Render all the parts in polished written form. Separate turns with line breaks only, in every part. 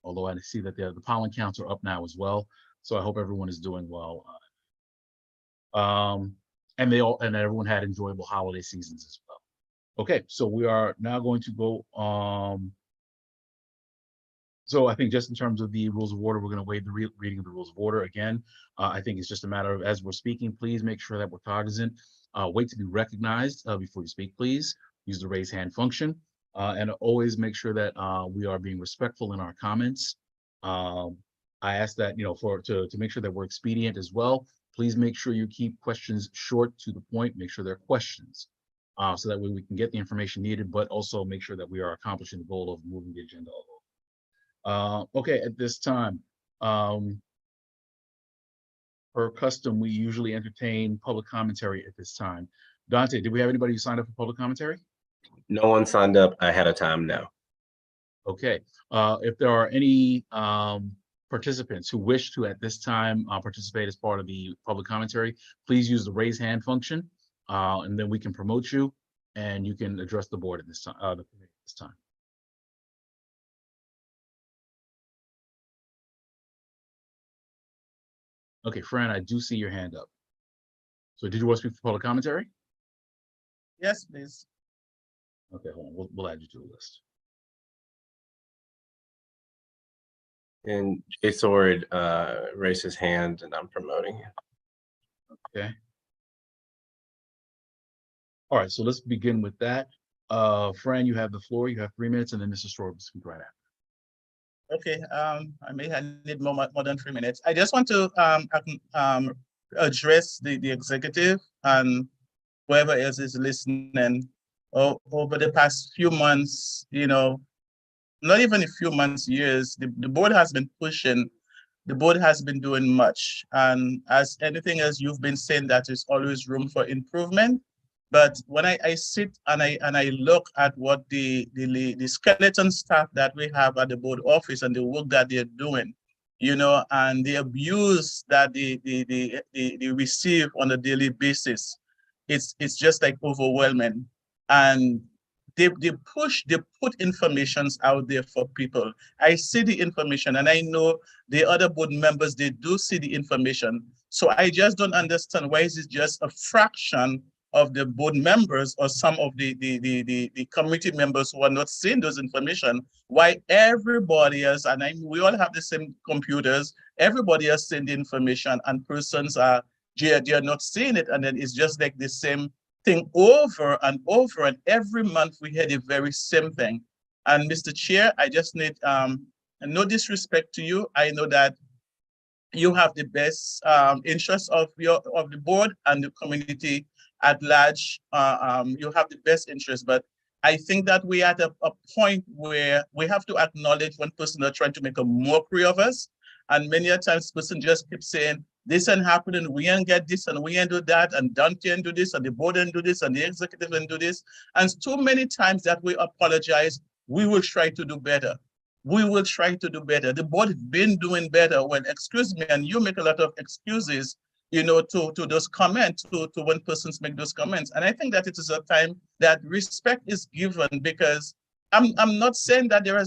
although I see that the pollen counts are up now as well. So I hope everyone is doing well. And everyone had enjoyable holiday seasons as well. Okay, so we are now going to go. So I think just in terms of the rules of order, we're going to waive the reading of the rules of order again. I think it's just a matter of, as we're speaking, please make sure that we're cognizant. Wait to be recognized before you speak, please. Use the raise hand function. And always make sure that we are being respectful in our comments. I ask that, to make sure that we're expedient as well. Please make sure you keep questions short, to the point. Make sure they're questions, so that way we can get the information needed, but also make sure that we are accomplishing the goal of moving the agenda along. Okay, at this time, per custom, we usually entertain public commentary at this time. Dante, did we have anybody who signed up for public commentary?
No one signed up ahead of time, no.
Okay, if there are any participants who wish to at this time participate as part of the public commentary, please use the raise hand function, and then we can promote you and you can address the board at this time. The committee at this time. Okay, Fran, I do see your hand up. So did you want to speak for public commentary?
Yes, please.
Okay, hold on. We'll add you to the list.
And Jay Sword raised his hand, and I'm promoting him.
Okay. All right, so let's begin with that. Fran, you have the floor. You have 3 minutes, and then Mr. Sword will speak right after.
Okay, I may need more than 3 minutes. I just want to address the executive and whoever else is listening. Over the past few months, not even a few months, years, the board has been pushing. The board has been doing much, and as anything else, you've been saying that there's always room for improvement. But when I sit and I look at what the skeleton staff that we have at the board office and the work that they're doing, and the abuse that they receive on a daily basis, it's just like overwhelming. And they put informations out there for people. I see the information, and I know the other board members, they do see the information. So I just don't understand why is it just a fraction of the board members or some of the committee members who are not seeing those information, why everybody else, and we all have the same computers, everybody else seeing the information, and persons are not seeing it, and then it's just like the same thing over and over, and every month we hear the very same thing. And Mr. Chair, I just need no disrespect to you. I know that you have the best interests of the board and the community at large. You have the best interest, but I think that we are at a point where we have to acknowledge when persons are trying to make a mockery of us, and many a times person just keep saying, this ain't happening, we ain't get this, and we ain't do that, and Dante ain't do this, and the board ain't do this, and the executive ain't do this. And too many times that we apologize, we will try to do better. We will try to do better. The board has been doing better. Well, excuse me, and you make a lot of excuses, to those comments, to when persons make those comments. And I think that it is a time that respect is given, because I'm not saying that there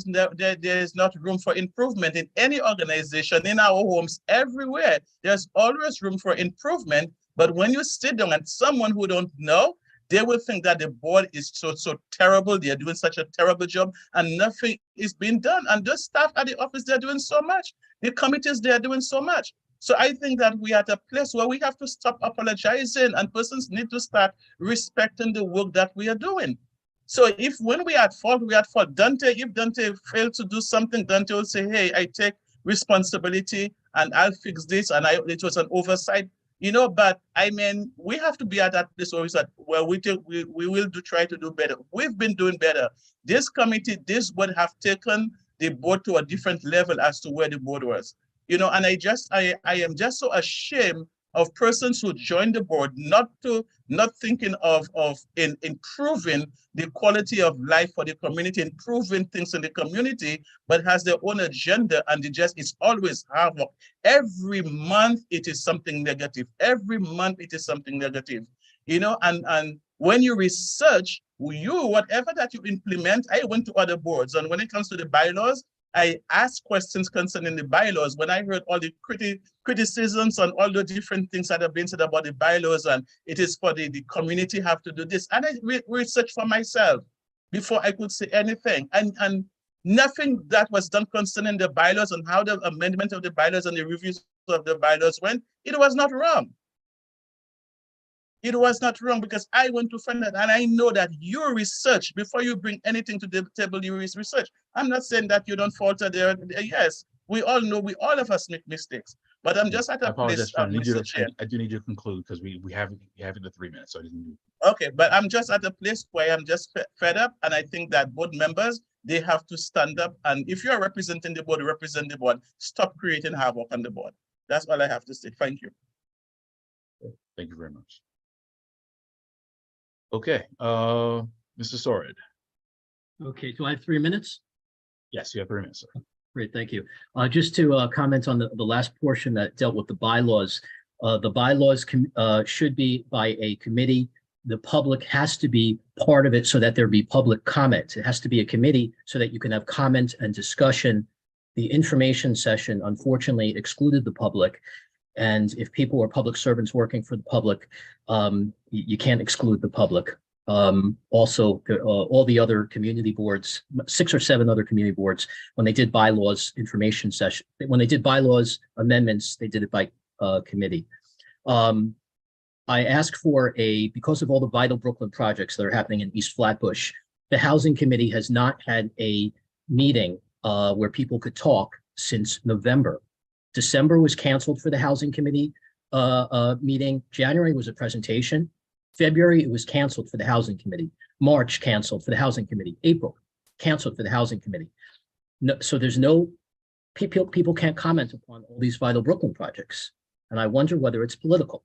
is not room for improvement in any organization, in our homes, everywhere. There's always room for improvement. But when you sit down and someone who don't know, they will think that the board is so terrible. They're doing such a terrible job, and nothing is being done. And the staff at the office, they're doing so much. The committees, they're doing so much. So I think that we are at a place where we have to stop apologizing, and persons need to start respecting the work that we are doing. So if when we are at fault, we are at fault. If Dante failed to do something, Dante will say, hey, I take responsibility and I'll fix this, and it was an oversight. But I mean, we have to be at that place where we said, well, we will try to do better. We've been doing better. This committee, this board have taken the board to a different level as to where the board was. And I am just so ashamed of persons who join the board, not thinking of improving the quality of life for the community, improving things in the community, but has their own agenda, and it's always havoc. Every month it is something negative. Every month it is something negative. And when you research, whatever that you implement, I went to other boards, and when it comes to the bylaws, I asked questions concerning the bylaws when I heard all the criticisms on all the different things that have been said about the bylaws, and it is for the community have to do this. And I researched for myself before I could say anything. And nothing that was done concerning the bylaws and how the amendment of the bylaws and the reviews of the bylaws went, it was not wrong. It was not wrong because I went to find out, and I know that your research, before you bring anything to the table, you research. I'm not saying that you don't falter there. Yes, we all know, all of us make mistakes, but I'm just at
I
a
apologize,
place,
Fred.
Mr. Chair.
I do need you to conclude because we have the 3 minutes, so I didn't.
Okay, but I'm just at a place where I'm just fed up, and I think that board members, they have to stand up, and if you're representing the board, represent the board. Stop creating havoc on the board. That's all I have to say. Thank you.
Thank you very much. Okay, Mr. Sorid.
Okay, do I have 3 minutes?
Yes, you have 3 minutes, sir.
Great, thank you. Just to comment on the last portion that dealt with the bylaws. The bylaws should be by a committee. The public has to be part of it so that there be public comment. It has to be a committee so that you can have comment and discussion. The information session unfortunately excluded the public. And if people are public servants working for the public, you can't exclude the public. Also, all the other community boards, 6 or 7 other community boards, when they did bylaws information session, when they did bylaws amendments, they did it by committee. I asked for because of all the Vital Brooklyn projects that are happening in East Flatbush, the Housing Committee has not had a meeting where people could talk since November. December was canceled for the Housing Committee meeting. January was a presentation. February, it was canceled for the Housing Committee. March, canceled for the Housing Committee. April, canceled for the Housing Committee. No, so there's no, people can't comment upon all these Vital Brooklyn projects. And I wonder whether it's political.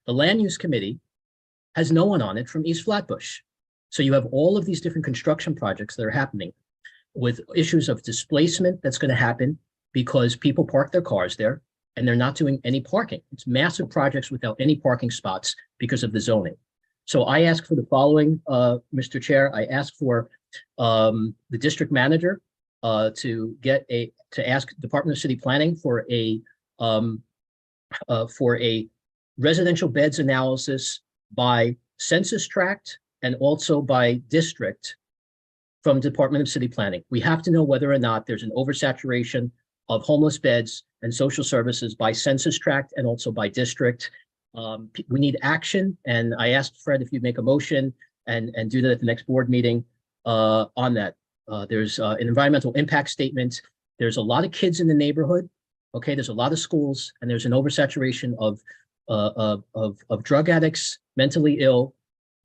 The Land Use Committee has no one on it from East Flatbush. So you have all of these different construction projects that are happening with issues of displacement that's going to happen because people park their cars there and they're not doing any parking. It's massive projects without any parking spots because of the zoning. So I ask for the following, Mr. Chair. I ask for the district manager to ask Department of City Planning for a residential beds analysis by census tract and also by district from Department of City Planning. We have to know whether or not there's an oversaturation of homeless beds and social services by census tract and also by district. We need action, and I asked Fred if you'd make a motion and do that at the next board meeting on that. There's an environmental impact statement. There's a lot of kids in the neighborhood. Okay, there's a lot of schools, and there's an oversaturation of drug addicts, mentally ill,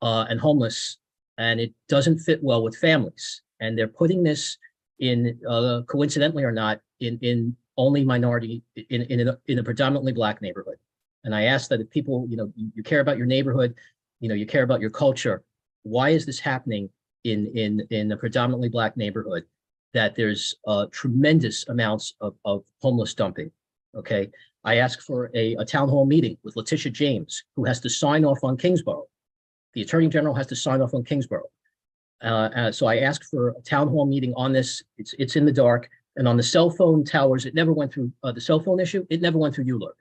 and homeless, and it doesn't fit well with families. And they're putting this in, coincidentally or not, in only minority, in a predominantly Black neighborhood. And I ask that if people, you care about your neighborhood, you care about your culture, why is this happening in a predominantly Black neighborhood, that there's tremendous amounts of homeless dumping? Okay, I ask for a town hall meeting with Letitia James, who has to sign off on Kingsborough. The Attorney General has to sign off on Kingsborough. So I asked for a town hall meeting on this. It's in the dark. And on the cell phone towers, it never went through the cell phone issue. It never went through ULURP.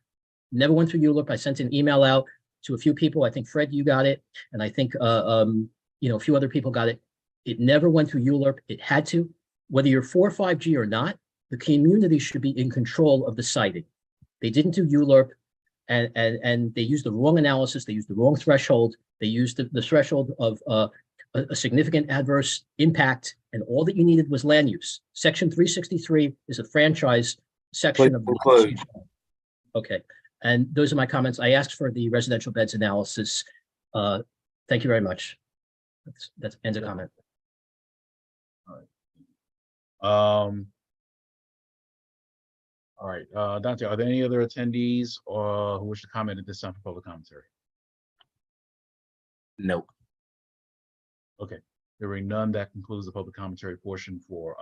Never went through ULURP. I sent an email out to a few people. I think Fred, you got it, and I think a few other people got it. It never went through ULURP. It had to. Whether you're 4 or 5G or not, the community should be in control of the siting. They didn't do ULURP, and they used the wrong analysis. They used the wrong threshold. They used the threshold of a significant adverse impact, and all that you needed was land use. Section 363 is a franchise section of the. Okay, and those are my comments. I asked for the residential beds analysis. Thank you very much. That's ends of comment.
All right, Dante, are there any other attendees who wish to comment at this time for public commentary?
Nope.
Okay, there being none, that concludes the public commentary portion for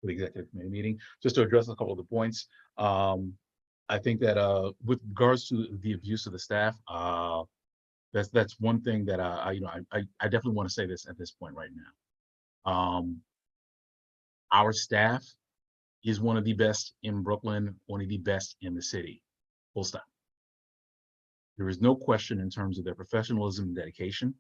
the executive committee meeting. Just to address a couple of the points, I think that with regards to the abuse of the staff, that's one thing that I definitely want to say this at this point right now. Our staff is one of the best in Brooklyn, one of the best in the city. Full stop. There is no question in terms of their professionalism and dedication.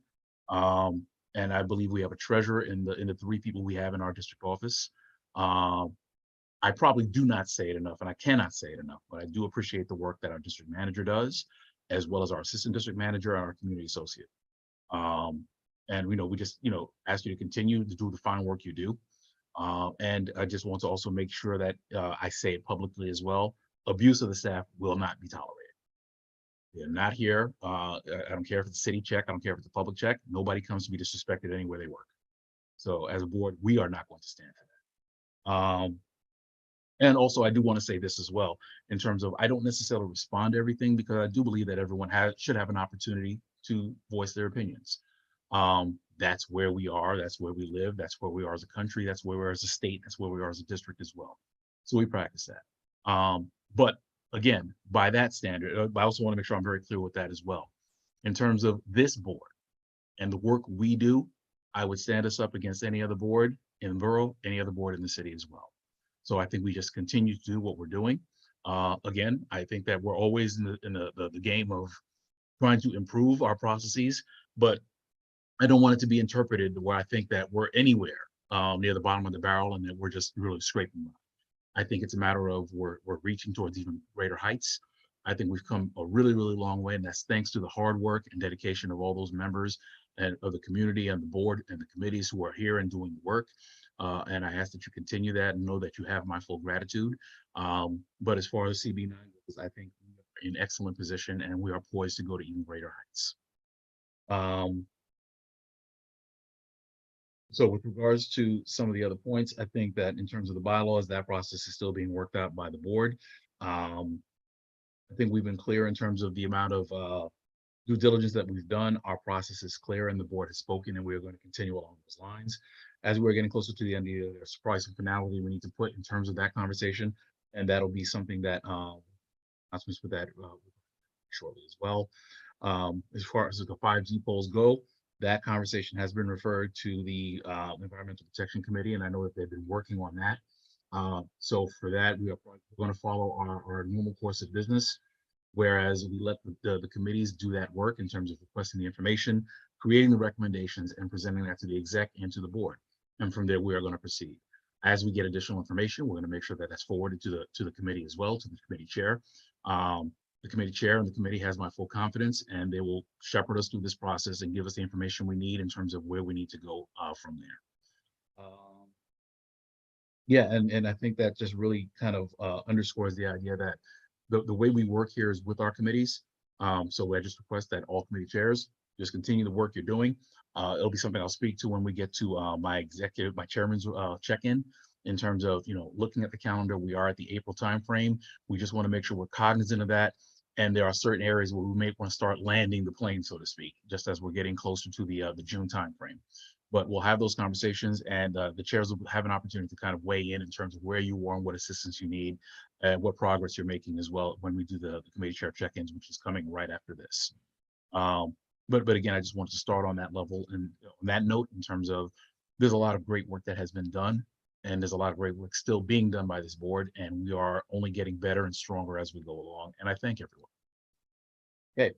And I believe we have a treasure in the 3 people we have in our district office. I probably do not say it enough, and I cannot say it enough, but I do appreciate the work that our district manager does, as well as our assistant district manager and our community associate. And we just ask you to continue to do the fine work you do. And I just want to also make sure that I say it publicly as well. Abuse of the staff will not be tolerated. They're not here. I don't care if it's a city check. I don't care if it's a public check. Nobody comes to be disrespected anywhere they work. So as a board, we are not going to stand for that. And also, I do want to say this as well, in terms of I don't necessarily respond to everything, because I do believe that everyone should have an opportunity to voice their opinions. That's where we are. That's where we live. That's where we are as a country. That's where we are as a state. That's where we are as a district as well. So we practice that. But again, by that standard, I also want to make sure I'm very clear with that as well. In terms of this board and the work we do, I would stand us up against any other board in the borough, any other board in the city as well. So I think we just continue to do what we're doing. Again, I think that we're always in the game of trying to improve our processes, but I don't want it to be interpreted where I think that we're anywhere near the bottom of the barrel and that we're just really scraping by. I think it's a matter of we're reaching towards even greater heights. I think we've come a really, really long way, and that's thanks to the hard work and dedication of all those members and of the community and the board and the committees who are here and doing the work. And I ask that you continue that and know that you have my full gratitude. But as far as CB9 goes, I think we are in excellent position and we are poised to go to even greater heights. So with regards to some of the other points, I think that in terms of the bylaws, that process is still being worked out by the board. I think we've been clear in terms of the amount of due diligence that we've done. Our process is clear and the board has spoken, and we are going to continue along those lines. As we're getting closer to the end of the year, there's surprise and finality we need to put in terms of that conversation, and that'll be something that announcements with that shortly as well. As far as the 5G poles go, that conversation has been referred to the Environmental Protection Committee, and I know that they've been working on that. So for that, we're going to follow our normal course of business, whereas we let the committees do that work in terms of requesting the information, creating the recommendations, and presenting that to the exec and to the board. And from there, we are going to proceed. As we get additional information, we're going to make sure that that's forwarded to the committee as well, to the committee chair. The committee chair and the committee has my full confidence, and they will shepherd us through this process and give us the information we need in terms of where we need to go from there. Yeah, and I think that just really kind of underscores the idea that the way we work here is with our committees. So I just request that all committee chairs just continue the work you're doing. It'll be something I'll speak to when we get to my chairman's check-in. In terms of looking at the calendar, we are at the April timeframe. We just want to make sure we're cognizant of that. And there are certain areas where we may want to start landing the plane, so to speak, just as we're getting closer to the June timeframe. But we'll have those conversations, and the chairs will have an opportunity to kind of weigh in terms of where you are and what assistance you need and what progress you're making as well when we do the committee chair check-ins, which is coming right after this. But again, I just wanted to start on that level and on that note in terms of there's a lot of great work that has been done. And there's a lot of great work still being done by this board, and we are only getting better and stronger as we go along. And I thank everyone. Okay,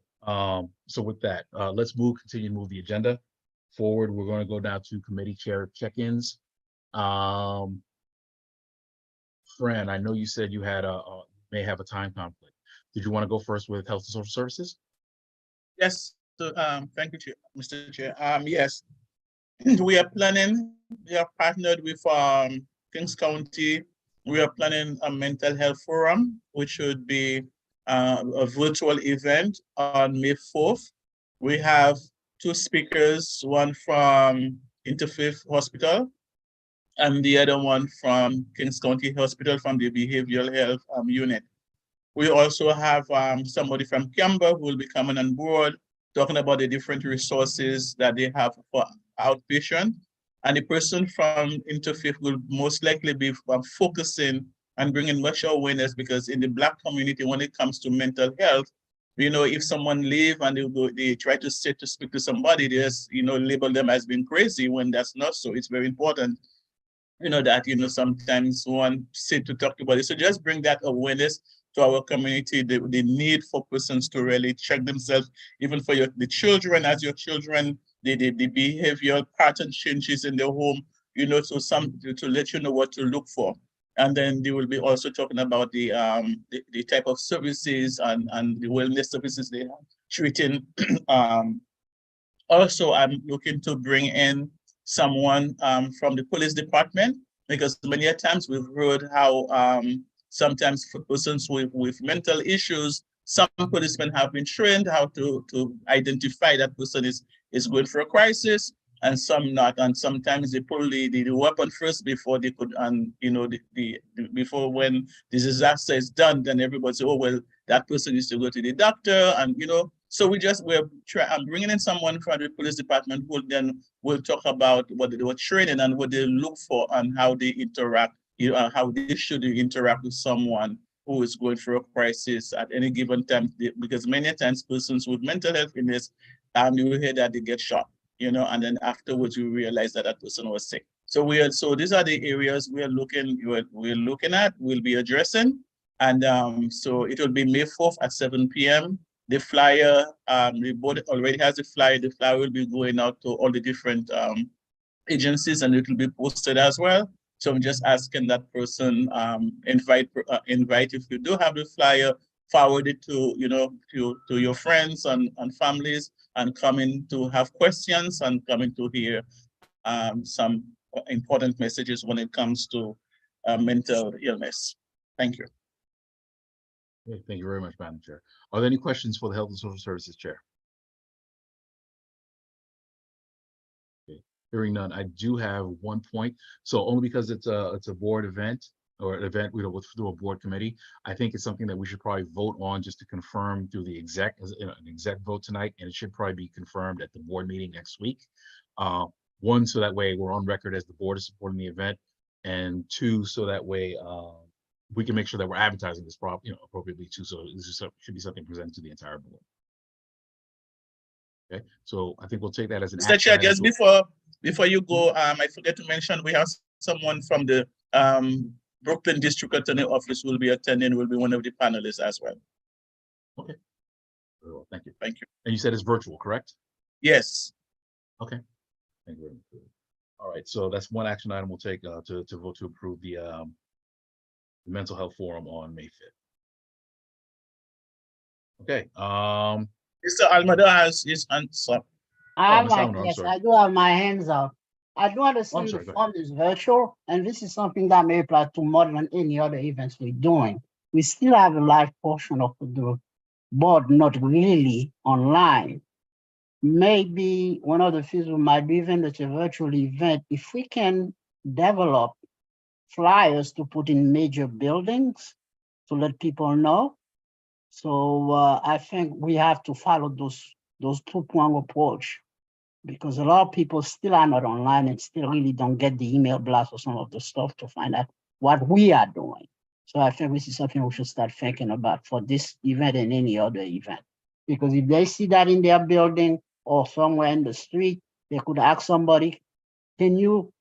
so with that, let's continue to move the agenda forward. We're going to go down to committee chair check-ins. Fran, I know you said you had may have a time conflict. Did you want to go first with Health and Social Services?
Yes. So thank you, Mr. Chair. Yes. We are partnered with Kings County. We are planning a mental health forum, which should be a virtual event on May 4th. We have 2 speakers, one from Interfaith Hospital and the other one from Kings County Hospital from the Behavioral Health Unit. We also have somebody from Camber who will be coming on board, talking about the different resources that they have for outpatient, and the person from Interfaith will most likely be focusing and bringing much awareness, because in the Black community, when it comes to mental health, if someone leave and they try to speak to somebody, they just label them as being crazy when that's not so. It's very important that, sometimes one sit to talk about it. So just bring that awareness to our community, the need for persons to really check themselves, even for the children, as your children, the behavioral pattern changes in their home, to let you know what to look for. And then they will be also talking about the type of services and the wellness services they are treating. Also, I'm looking to bring in someone from the police department, because many a times we've heard how sometimes for persons with mental issues, some policemen have been trained how to identify that person is going for a crisis, and some not. And sometimes they pull the weapon first before they could, and before when the disaster is done, then everybody say, oh, well, that person needs to go to the doctor, and so I'm bringing in someone from the police department who then will talk about what they were training and what they look for and how they interact, how they should interact with someone who is going through a crisis at any given time. Because many times persons with mental health illness, you will hear that they get shot, and then afterwards you realize that that person was sick. So these are the areas we're looking at, we'll be addressing. And so it will be May 4th at 7 p.m. The flyer, the board already has a flyer. The flyer will be going out to all the different agencies, and it will be posted as well. So I'm just asking that person, invite if you do have the flyer, forward it to to your friends and families, and come in to have questions and coming to hear some important messages when it comes to mental illness. Thank you.
Okay, thank you very much, Madam Chair. Are there any questions for the Health and Social Services Chair? Okay, hearing none, I do have one point. So only because it's a board event, or an event through a board committee, I think it's something that we should probably vote on just to confirm through the exec, an exec vote tonight, and it should probably be confirmed at the board meeting next week. One, so that way we're on record as the board is supporting the event, and two, so that way we can make sure that we're advertising this appropriately too. So this should be something presented to the entire board. Okay, so I think we'll take that as an
Mr. Chair, just before you go, I forget to mention we have someone from the Brooklyn District Attorney Office will be attending, will be one of the panelists as well.
Okay. Very well, thank you.
Thank you.
And you said it's virtual, correct?
Yes.
Okay. Thank you very much. All right, so that's one action item we'll take to vote to approve the mental health forum on May 5th. Okay.
Mr. Almada has his answer.
Yes, I do have my hands up. I do understand the form is virtual, and this is something that may apply to more than any other events we're doing. We still have a large portion of the board not really online. Maybe one of the things we might do, even at a virtual event, if we can develop flyers to put in major buildings to let people know. So I think we have to follow those two-pronged approach, because a lot of people still are not online and still really don't get the email blast or some of the stuff to find out what we are doing. So I think this is something we should start thinking about for this event and any other event. Because if they see that in their building or somewhere in the street, they could ask somebody, can you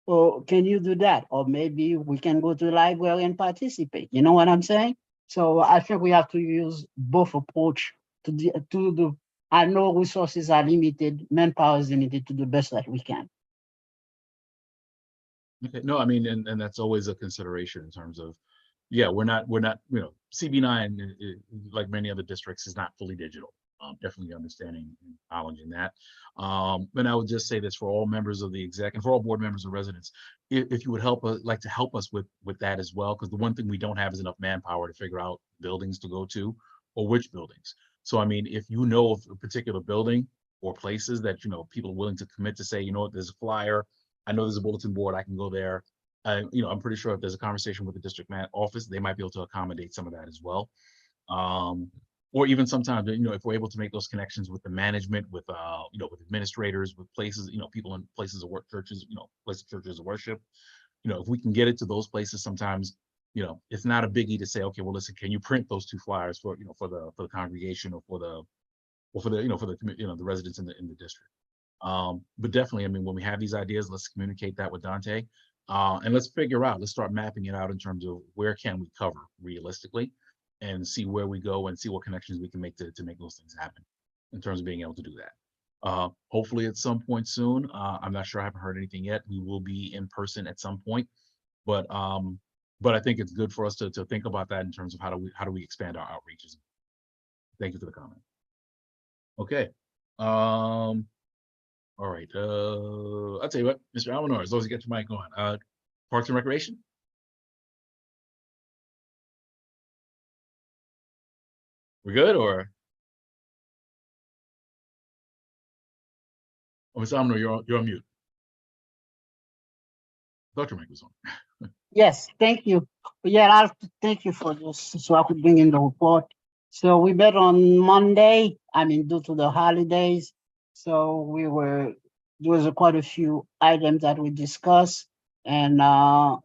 do that? Or maybe we can go to the library and participate. You know what I'm saying? So I think we have to use both approach I know resources are limited, manpower is limited, to the best that we can.
Okay, no, I mean, and that's always a consideration in terms of, yeah, we're not, CB9, like many other districts, is not fully digital. Definitely understanding and acknowledging that. And I would just say this for all members of the exec and for all board members and residents, if you would help us with that as well, because the one thing we don't have is enough manpower to figure out buildings to go to or which buildings. So, I mean, if you know of a particular building or places that, people are willing to commit to say, you know what, there's a flyer, I know there's a bulletin board, I can go there. I'm pretty sure if there's a conversation with the district office, they might be able to accommodate some of that as well. Or even sometimes, if we're able to make those connections with the management, with administrators, with places, people in places of work, churches, churches of worship, if we can get it to those places, sometimes, it's not a biggie to say, okay, well, listen, can you print those 2 flyers for, for the congregation or for the the residents in the district. But definitely, I mean, when we have these ideas, let's communicate that with Dante. And let's start mapping it out in terms of where can we cover realistically and see where we go and see what connections we can make to make those things happen in terms of being able to do that. Hopefully at some point soon. I'm not sure, I haven't heard anything yet. We will be in person at some point, but I think it's good for us to think about that in terms of how do we expand our outreaches. Thank you for the comment. Okay. All right. I'll tell you what, Mr. Almanor, as long as you get your mic on. Parks and Recreation? We're good, or? Oh, Mr. Almanor, you're on mute. I thought your mic was on.
Yes, thank you. Yeah, I'll thank you for this, so I could bring in the report. So we met on Monday, due to the holidays. So there was quite a few items that we discussed, and I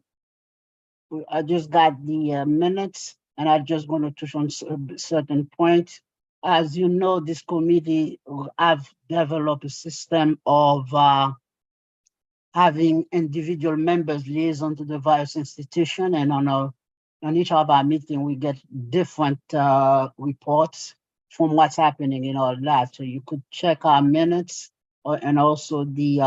just got the minutes, and I'm just going to touch on certain points. As you know, this committee have developed a system of having individual members liaison to the various institution, and on each of our meeting, we get different reports from what's happening in all that. So you could check our minutes and also the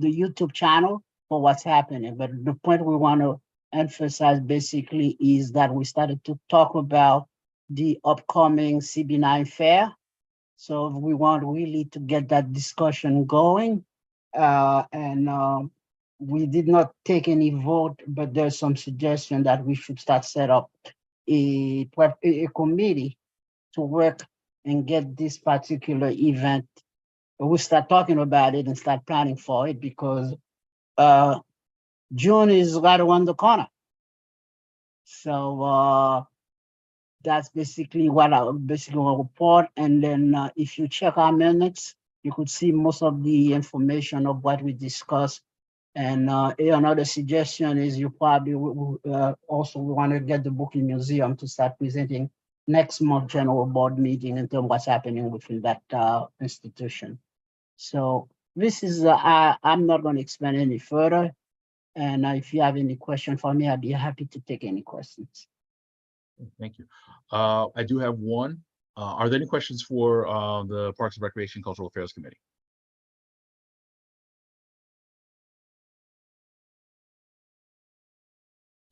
YouTube channel for what's happening. But the point we want to emphasize basically is that we started to talk about the upcoming CB9 fair. So we want really to get that discussion going. And we did not take any vote, but there's some suggestion that we should start set up a committee to work and get this particular event. We'll start talking about it and start planning for it, because June is right around the corner. So that's basically what I report. And then if you check our minutes, you could see most of the information of what we discussed. And another suggestion is you probably also want to get the Brooklyn Museum to start presenting next month general board meeting in terms of what's happening within that institution. So this is, I'm not going to expand any further. And if you have any question for me, I'd be happy to take any questions.
Thank you. I do have one. Are there any questions for the Parks and Recreation Cultural Affairs Committee?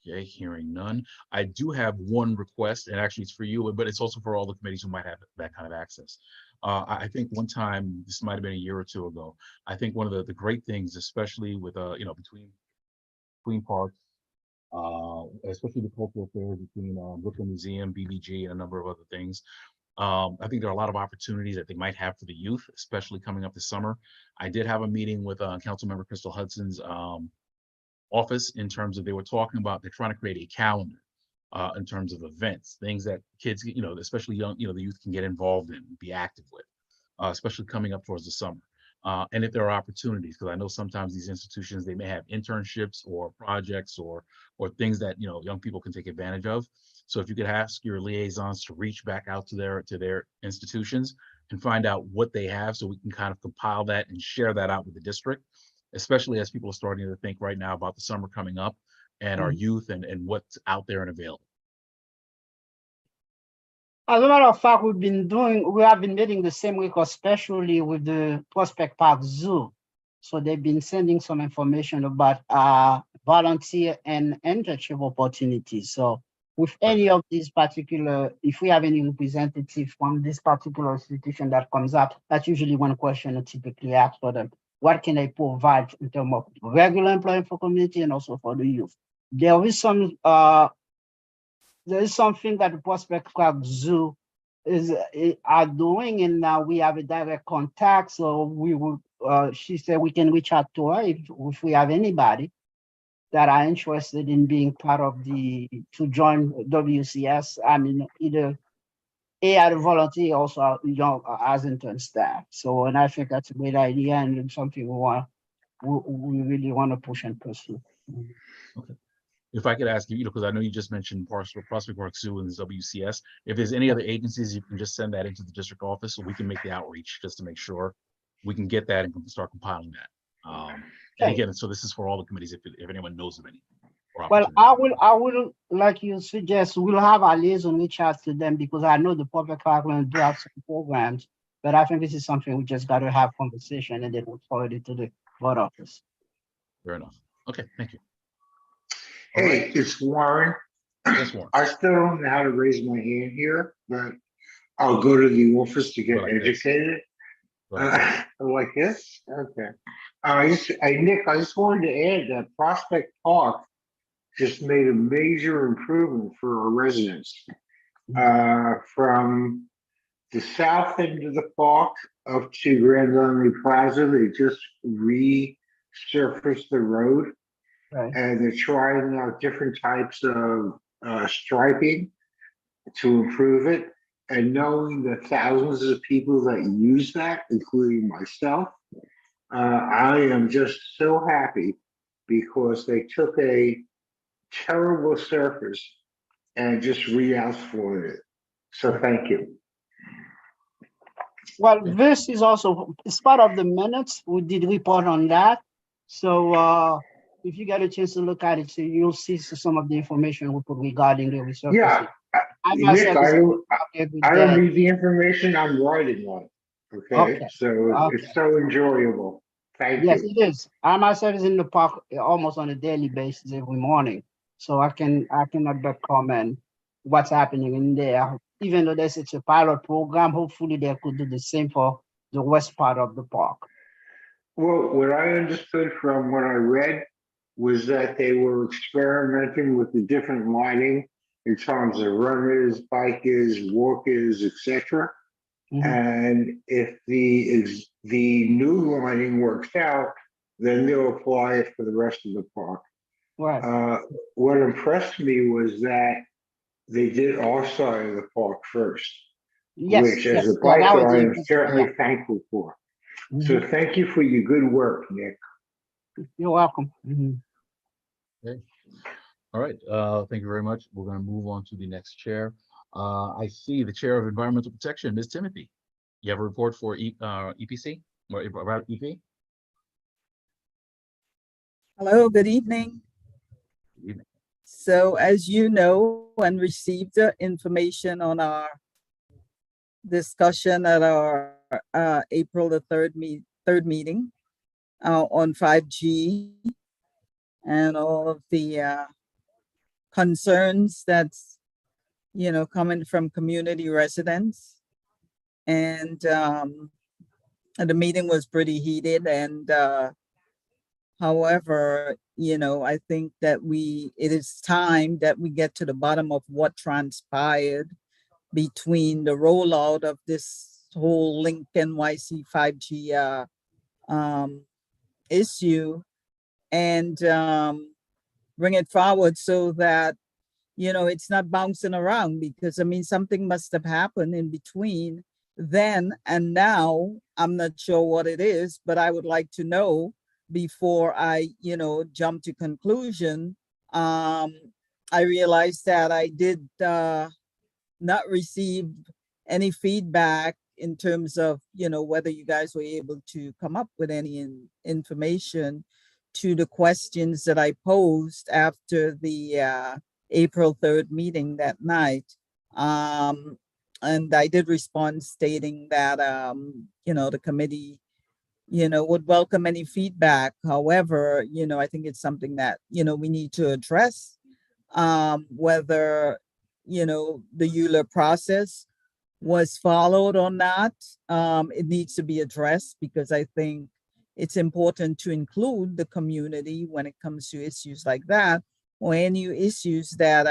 Okay, hearing none. I do have one request, and actually it's for you, but it's also for all the committees who might have that kind of access. I think one time, this might have been a year or two ago, I think one of the great things, especially with between parks, especially the cultural affairs between Brooklyn Museum, BBG, and a number of other things. I think there are a lot of opportunities that they might have for the youth, especially coming up this summer. I did have a meeting with Councilmember Crystal Hudson's office in terms of, they were talking about, they're trying to create a calendar in terms of events, things that kids, especially young, the youth can get involved in, be active with, especially coming up towards the summer. And if there are opportunities, because I know sometimes these institutions, they may have internships or projects or things that young people can take advantage of. So if you could ask your liaisons to reach back out to their institutions and find out what they have, so we can kind of compile that and share that out with the district, especially as people are starting to think right now about the summer coming up and our youth and what's out there and available.
As a matter of fact, we have been meeting the same week, especially with the Prospect Park Zoo. So they've been sending some information about volunteer and internship opportunities. So with any of these particular, if we have any representative from this particular institution that comes up, that's usually one question I typically ask for them. What can they provide in terms of regular employment for community and also for the youth? There is something that the Prospect Park Zoo are doing, and now we have a direct contact. So we will. She said we can reach out to her if we have anybody that are interested in being part of to join WCS. Either as a volunteer, also as intern staff. So, and I think that's a great idea and something we really want to push and pursue.
Okay. If I could ask you, because I know you just mentioned Prospect Park Zoo and WCS, if there's any other agencies, you can just send that into the district office so we can make the outreach just to make sure we can get that and start compiling that. And
Okay.
again, so this is for all the committees, if anyone knows of any. or
Well,
opportunities.
I will, like you suggest, we'll have our liaison reach out to them because I know the public Parkland do have some programs, but I think this is something we just got to have conversation and then we'll forward it to the board office.
Fair enough. Okay, thank you. All right.
Hey, it's Warren.
Yes, Warren.
I still don't know how to raise my hand here, but I'll go to the office to get
Like this.
educated.
Right.
Like this? Okay. Nick, I just wanted to add that Prospect Park just made a major improvement for our residents. From the south end of the park up to Grand Army Plaza, they just resurfaced the road.
Right.
And they're trying out different types of striping to improve it. And knowing the thousands of people that use that, including myself, I am just so happy because they took a terrible surface and just re-asphalted it. So thank you.
Well, this is also, it's part of the minutes. We did report on that. So if you get a chance to look at it, so you'll see some of the information we put regarding the resurfacing.
Yeah, Nick, I don't need the information. I'm writing on it. Okay, so it's so enjoyable. Thank you.
Yes, it is. I myself is in the park almost on a daily basis every morning, so I cannot but comment what's happening in there. Even though it's a pilot program, hopefully they could do the same for the west part of the park.
Well, what I understood from what I read was that they were experimenting with the different lighting in terms of runners, bikers, walkers, etc. And if the new lighting works out, then they'll apply it for the rest of the park.
Right.
What impressed me was that they did our side of the park first, which as a biker, I am certainly thankful for. So thank you for your good work, Nick.
You're welcome.
Okay. All right. Thank you very much. We're going to move on to the next chair. I see the chair of Environmental Protection, Ms. Timothy. You have a report for EPC or about EP?
Hello, good evening.
Good evening.
So as you know and received the information on our discussion at our April the 3rd meeting on 5G and all of the concerns that's, you know, coming from community residents. And the meeting was pretty heated and however, you know, I think that it is time that we get to the bottom of what transpired between the rollout of this whole Link NYC 5G issue and bring it forward so that, you know, it's not bouncing around, because I mean, something must have happened in between then and now. I'm not sure what it is, but I would like to know before I, you know, jump to conclusion. I realized that I did not receive any feedback in terms of, you know, whether you guys were able to come up with any information to the questions that I posed after the April 3rd meeting that night. And I did respond stating that, you know, the committee, you know, would welcome any feedback. However, you know, I think it's something that, you know, we need to address, whether, you know, the Euler process was followed or not. It needs to be addressed because I think it's important to include the community when it comes to issues like that, or any issues that,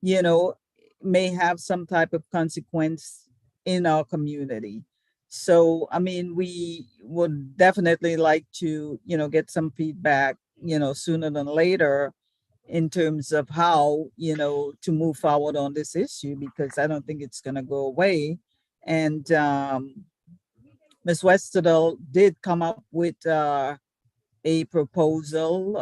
you know, may have some type of consequence in our community. So, I mean, we would definitely like to, you know, get some feedback, you know, sooner than later in terms of how, you know, to move forward on this issue, because I don't think it's going to go away. And Ms. Westerdahl did come up with a proposal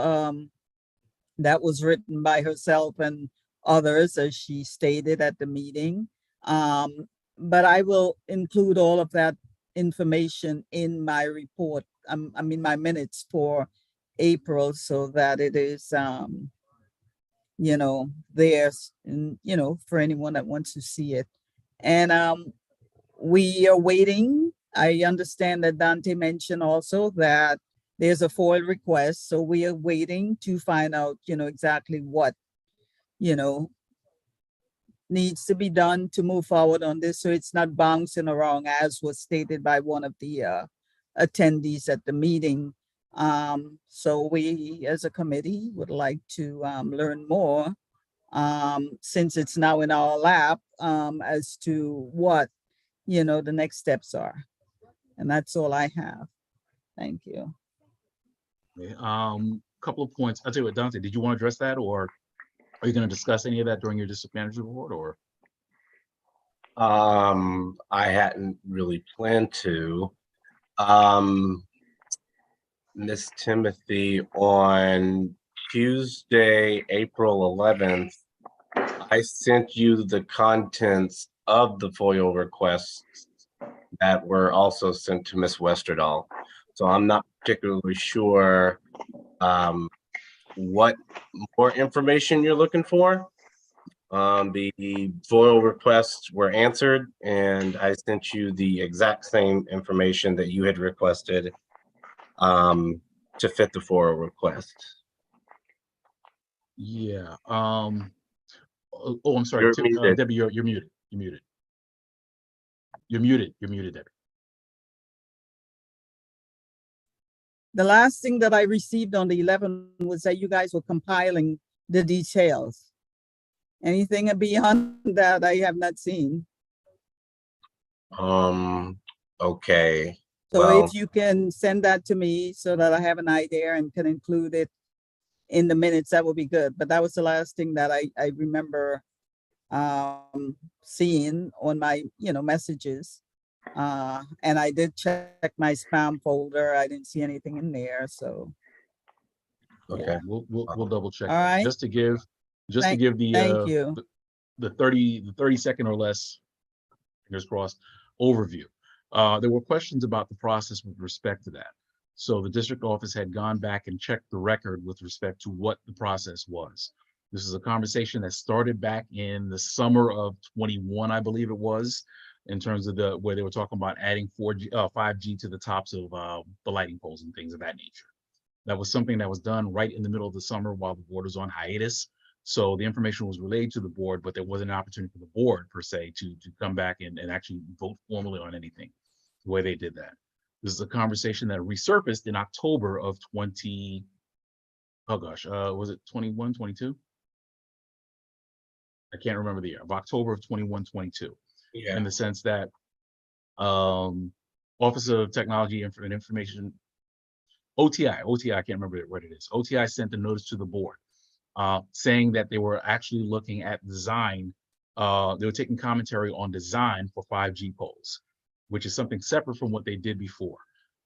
that was written by herself and others, as she stated at the meeting. But I will include all of that information in my report, I mean, my minutes for April, so that it is, you know, there's, and, you know, for anyone that wants to see it. And we are waiting. I understand that Dante mentioned also that there's a FOIL request, so we are waiting to find out, you know, exactly what, you know, needs to be done to move forward on this, so it's not bouncing around, as was stated by one of the attendees at the meeting. So we, as a committee, would like to learn more, since it's now in our lap, as to what, you know, the next steps are. And that's all I have. Thank you.
Okay, couple of points. I'll tell you what, Dante, did you want to address that, or are you going to discuss any of that during your district manager report, or?
I hadn't really planned to. Miss Timothy, on Tuesday, April 11th, I sent you the contents of the FOIL requests that were also sent to Miss Westerdahl. So I'm not particularly sure what more information you're looking for. The FOIL requests were answered, and I sent you the exact same information that you had requested to fit the FOIL request.
Yeah. Oh, I'm sorry.
You're muted.
Debbie, you're muted. You're muted. You're muted. You're muted, Debbie.
The last thing that I received on the 11th was that you guys were compiling the details. Anything beyond that, I have not seen.
Okay.
So
Well,
if you can send that to me so that I have an idea and can include it in the minutes, that would be good. But that was the last thing that I remember seeing on my, you know, messages. And I did check my spam folder. I didn't see anything in there, so.
okay.
Yeah, we'll double check.
All
that.
right.
Just to give
Thank you.
the 30 second or less, fingers crossed, overview. There were questions about the process with respect to that. So the district office had gone back and checked the record with respect to what the process was. This is a conversation that started back in the summer of 21, I believe it was, in terms of where they were talking about adding 5G to the tops of the lighting poles and things of that nature. That was something that was done right in the middle of the summer while the board was on hiatus. So the information was relayed to the board, but there wasn't an opportunity for the board per se to come back and actually vote formally on anything the way they did that. This is a conversation that resurfaced in October of was it 21, 22? I can't remember the year, of October of 21, 22.
Yeah.
In the sense that Office of Technology and Information, OTI, I can't remember what it is. OTI sent a notice to the board saying that they were actually looking at design. They were taking commentary on design for 5G poles, which is something separate from what they did before.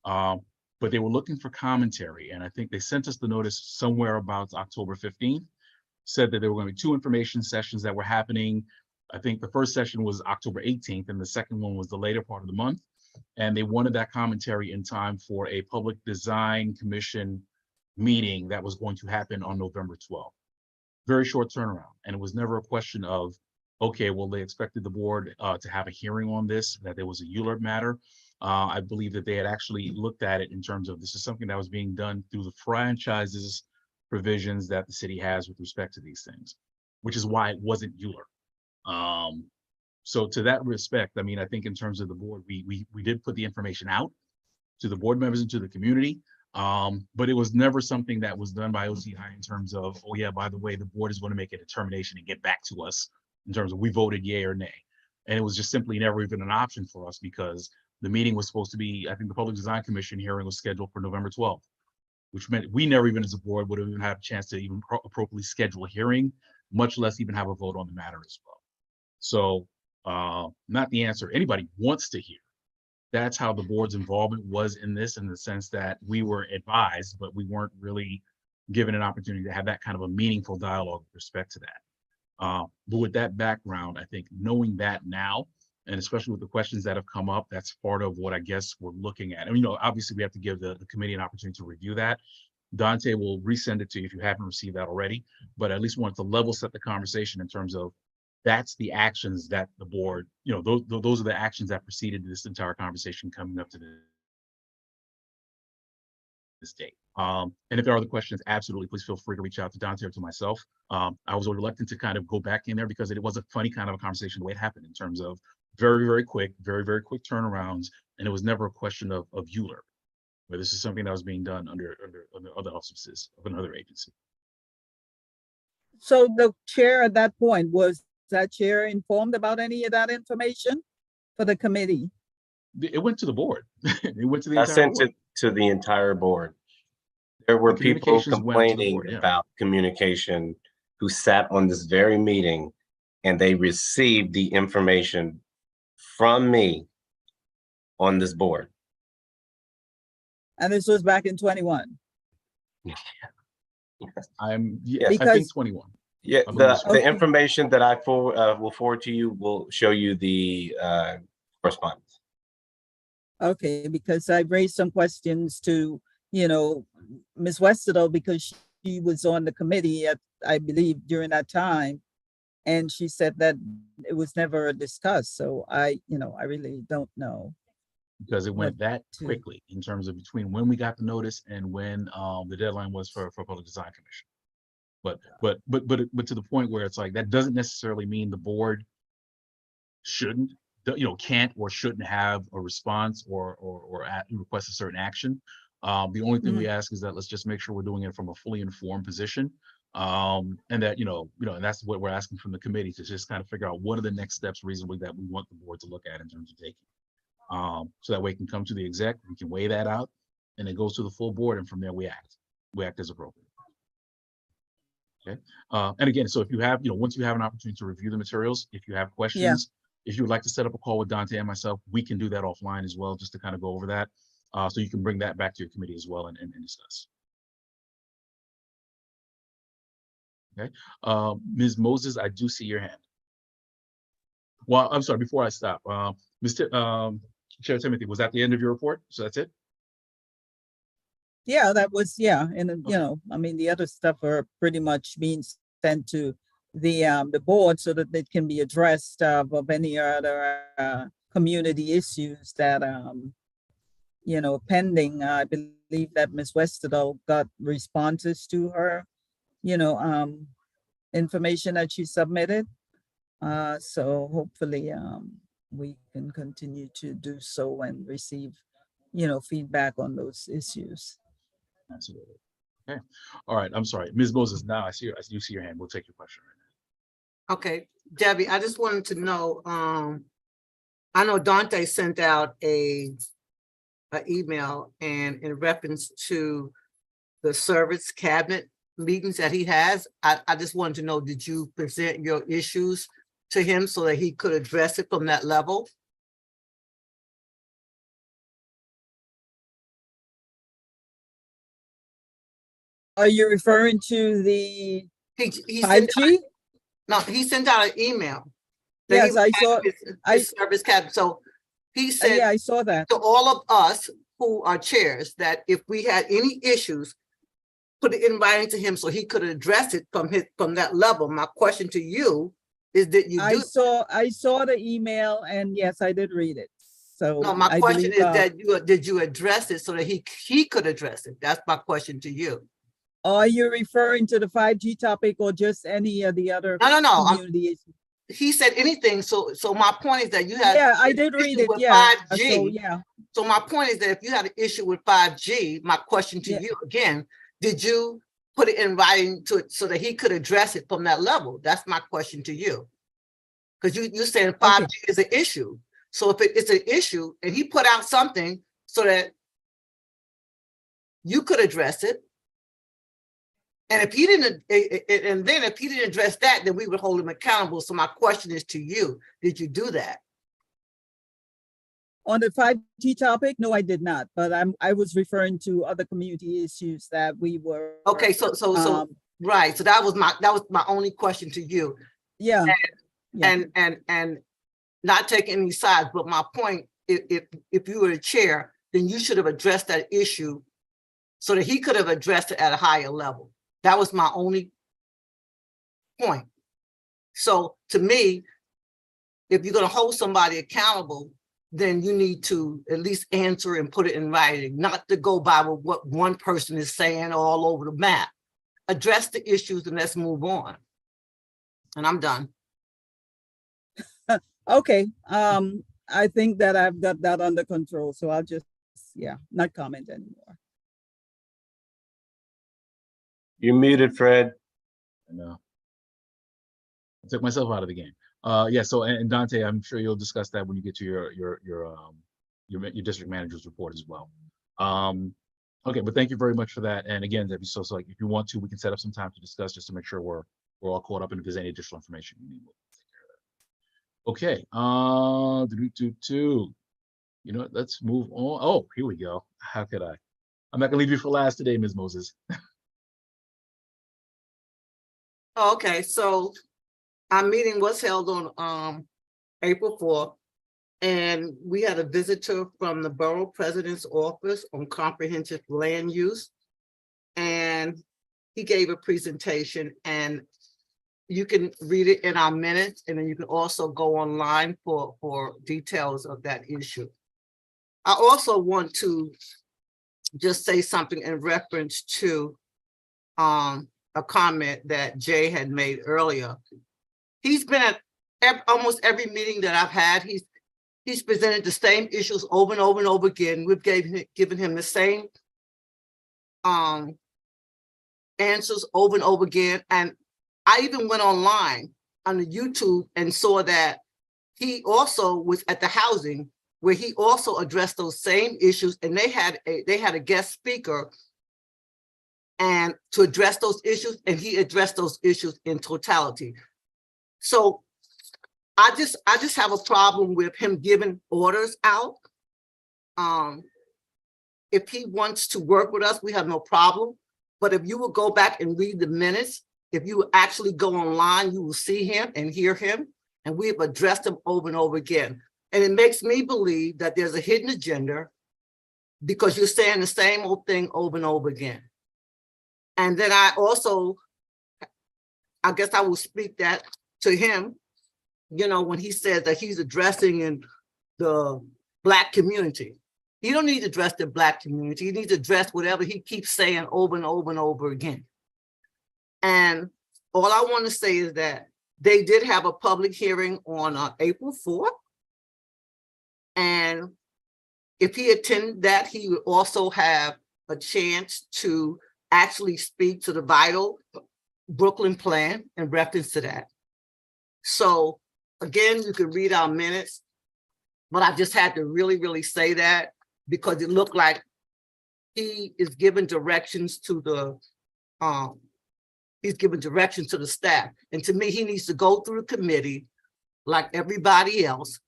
But they were looking for commentary, and I think they sent us the notice somewhere about October 15th, said that there were going to be 2 information sessions that were happening. I think the first session was October 18th, and the second one was the later part of the month. And they wanted that commentary in time for a public design commission meeting that was going to happen on November 12th. Very short turnaround. And it was never a question of, okay, well, they expected the board to have a hearing on this, that there was a ULURP matter. I believe that they had actually looked at it in terms of this is something that was being done through the franchises provisions that the city has with respect to these things, which is why it wasn't ULURP. So to that respect, I mean, I think in terms of the board, we did put the information out to the board members and to the community, but it was never something that was done by OTI in terms of, oh yeah, by the way, the board is going to make a determination and get back to us in terms of we voted yay or nay. And it was just simply never even an option for us because the meeting was supposed to be, I think the Public Design Commission hearing was scheduled for November 12th, which meant we never even as a board would have even had a chance to even appropriately schedule a hearing, much less even have a vote on the matter as well. So not the answer anybody wants to hear. That's how the board's involvement was in this, in the sense that we were advised, but we weren't really given an opportunity to have that kind of a meaningful dialogue with respect to that. But with that background, I think knowing that now, And especially with the questions that have come up, that's part of what I guess we're looking at. And, you know, obviously we have to give the committee an opportunity to review that. Dante will resend it to you if you haven't received that already, but at least wanted to level set the conversation in terms of that's the actions that the board, you know, those are the actions that preceded this entire conversation coming up to this date. And if there are other questions, absolutely, please feel free to reach out to Dante or to myself. I was reluctant to kind of go back in there because it was a funny kind of a conversation the way it happened in terms of very quick turnarounds. And it was never a question of ULURP, where this is something that was being done under other auspices of another agency.
So the chair at that point, was that chair informed about any of that information for the committee?
It went to the board. It went to the
I
entire
sent
board.
it to the entire board. There were
The
people
communications went to the
complaining
board, yeah.
about communication who sat on this very meeting and they received the information from me on this board.
And this was back in 21.
I think
Because-
21.
Yeah,
I believe so.
the
Okay.
information that I will forward to you will show you the correspondence.
Okay, because I raised some questions to, you know, Ms. Westerdahl, because she was on the committee at, I believe, during that time. And she said that it was never discussed. So I really don't know.
Because it went
What
that
to-
quickly in terms of between when we got the notice and when the deadline was for Public Design Commission. But to the point where it's like, that doesn't necessarily mean the board shouldn't, you know, can't or shouldn't have a response or request a certain action. The only thing we ask is that let's just make sure we're doing it from a fully informed position. And that, and that's what we're asking from the committee, to just kind of figure out what are the next steps reasonably that we want the board to look at in terms of taking. So that way it can come to the exec, we can weigh that out, and it goes to the full board, and from there we act as appropriate. Okay. And again, so if you have, once you have an opportunity to review the materials, if you have questions, if you would like to set up a call with Dante and myself, we can do that offline as well, just to kind of go over that. So you can bring that back to your committee as well and discuss. Okay. Ms. Moses, I do see your hand. Well, I'm sorry, before I stop, Chair Timothy, was that the end of your report? So that's it?
Yeah, that was, and I mean, the other stuff are pretty much being sent to the board so that it can be addressed of any other community issues that pending. I believe that Ms. Westerdahl got responses to her, information that she submitted. So hopefully we can continue to do so and receive, feedback on those issues.
Absolutely. Okay. All right. I'm sorry, Ms. Moses. Now I do see your hand. We'll take your question right now.
Okay, Debbie, I just wanted to know. I know Dante sent out an email and in reference to the service cabinet meetings that he has. I just wanted to know, did you present your issues to him so that he could address it from that level?
Are you referring to the
He sent
5G?
No, he sent out an email. that he
Yes,
would
I
have
saw,
his service cabinet. So he said
yeah, I saw that.
to all of us who are chairs that if we had any issues, put it in writing to him so he could address it from that level. My question to you is, did you
I
do?
saw the email, and yes, I did read it. So
No, my
I
question
believe,
is that did you address it so that he could address it? That's my question to you.
are you referring to the 5G topic or just any of the other
No.
community issues?
He said anything. So my point is that you had.
Yeah, I did read
issue
it.
with
Yeah.
5G.
So yeah.
So my point is that if you had an issue with 5G, my question to
Yeah.
you again, did you put it in writing to it so that he could address it from that level? That's my question to you. Because you're saying 5G is an issue. So if it's an issue and he put out something so that you could address it. And if he didn't, and then if he didn't address that, then we would hold him accountable. So my question is to you, did you do that?
On the 5G topic, no, I did not. But I was referring to other community issues that we were.
Okay, so right. So that was my only question to you.
Yeah. Yeah.
And not taking any sides, but my point, if you were the chair, then you should have addressed that issue so that he could have addressed it at a higher level. That was my only point. So to me, if you're going to hold somebody accountable, then you need to at least answer and put it in writing, not to go by what one person is saying all over the map. Address the issues and let's move on. And I'm done.
Okay, I think that I've got that under control, so I'll just, yeah, not comment anymore.
You're muted, Fred.
I know. I took myself out of the game. Yeah, so and Dante, I'm sure you'll discuss that when you get to your district manager's report as well. Okay, but thank you very much for that. And again, Debbie, so like if you want to, we can set up some time to discuss just to make sure we're all caught up, and if there's any additional information you need, we'll take care of that. Okay, you know what, let's move on. Oh, here we go. How could I? I'm not gonna leave you for last today, Ms. Moses.
Okay, so our meeting was held on April 4th, and we had a visitor from the Borough President's Office on Comprehensive Land Use. And he gave a presentation, and you can read it in our minutes, and then you can also go online for details of that issue. I also want to just say something in reference to a comment that Jay had made earlier. He's been at almost every meeting that I've had. He's presented the same issues over and over and over again. We've given him the same answers over and over again. And I even went online on the YouTube and saw that he also was at the housing where he also addressed those same issues, and they had a guest speaker and to address those issues, and he addressed those issues in totality. So I just have a problem with him giving orders out. If he wants to work with us, we have no problem. But if you will go back and read the minutes, if you will actually go online, you will see him and hear him. And we have addressed him over and over again. And it makes me believe that there's a hidden agenda because you're saying the same old thing over and over again. And then I guess I will speak that to him, you know, when he says that he's addressing in the Black community. He don't need to address the Black community. He needs to address whatever he keeps saying over and over and over again. And all I want to say is that they did have a public hearing on April 4th. And if he attended that, he would also have a chance to actually speak to the Vital Brooklyn plan in reference to that. So again, you can read our minutes, but I just had to really, really say that because it looked like he is giving directions to the staff. And to me, he needs to go through the committee like everybody else.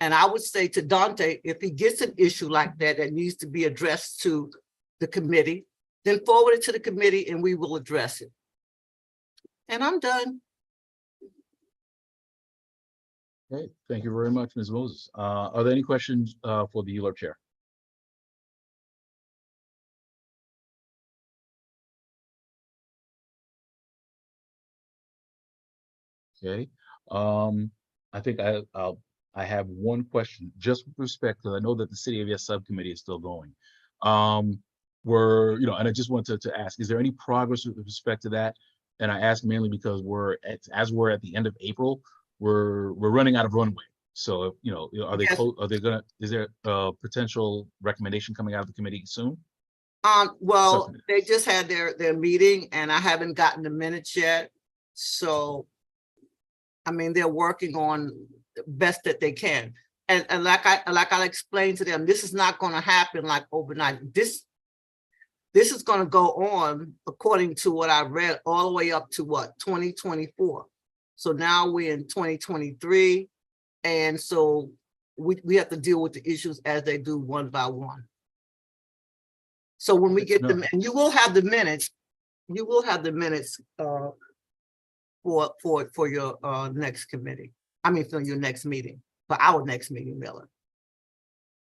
And I would say to Dante, if he gets an issue like that that needs to be addressed to the committee, then forward it to the committee and we will address it. And I'm done.
Okay, thank you very much, Ms. Moses. Are there any questions for the ULURP chair? Okay, I think I have one question just with respect to, I know that the City of Yes subcommittee is still going. And I just wanted to ask, is there any progress with respect to that? And I ask mainly because as we're at the end of April, we're running out of runway. So, are they, yes. Is there a potential recommendation coming out of the committee soon?
Well, they just had their meeting and I haven't gotten the minutes yet. So, I mean, they're working on the best that they can. And like I explained to them, this is not going to happen like overnight. This is going to go on according to what I read all the way up to 2024. So now we're in 2023. And so we have to deal with the issues as they do one by one. So when we get them, and you will have the minutes for your next committee. I mean, for your next meeting. for our next meeting, Miller.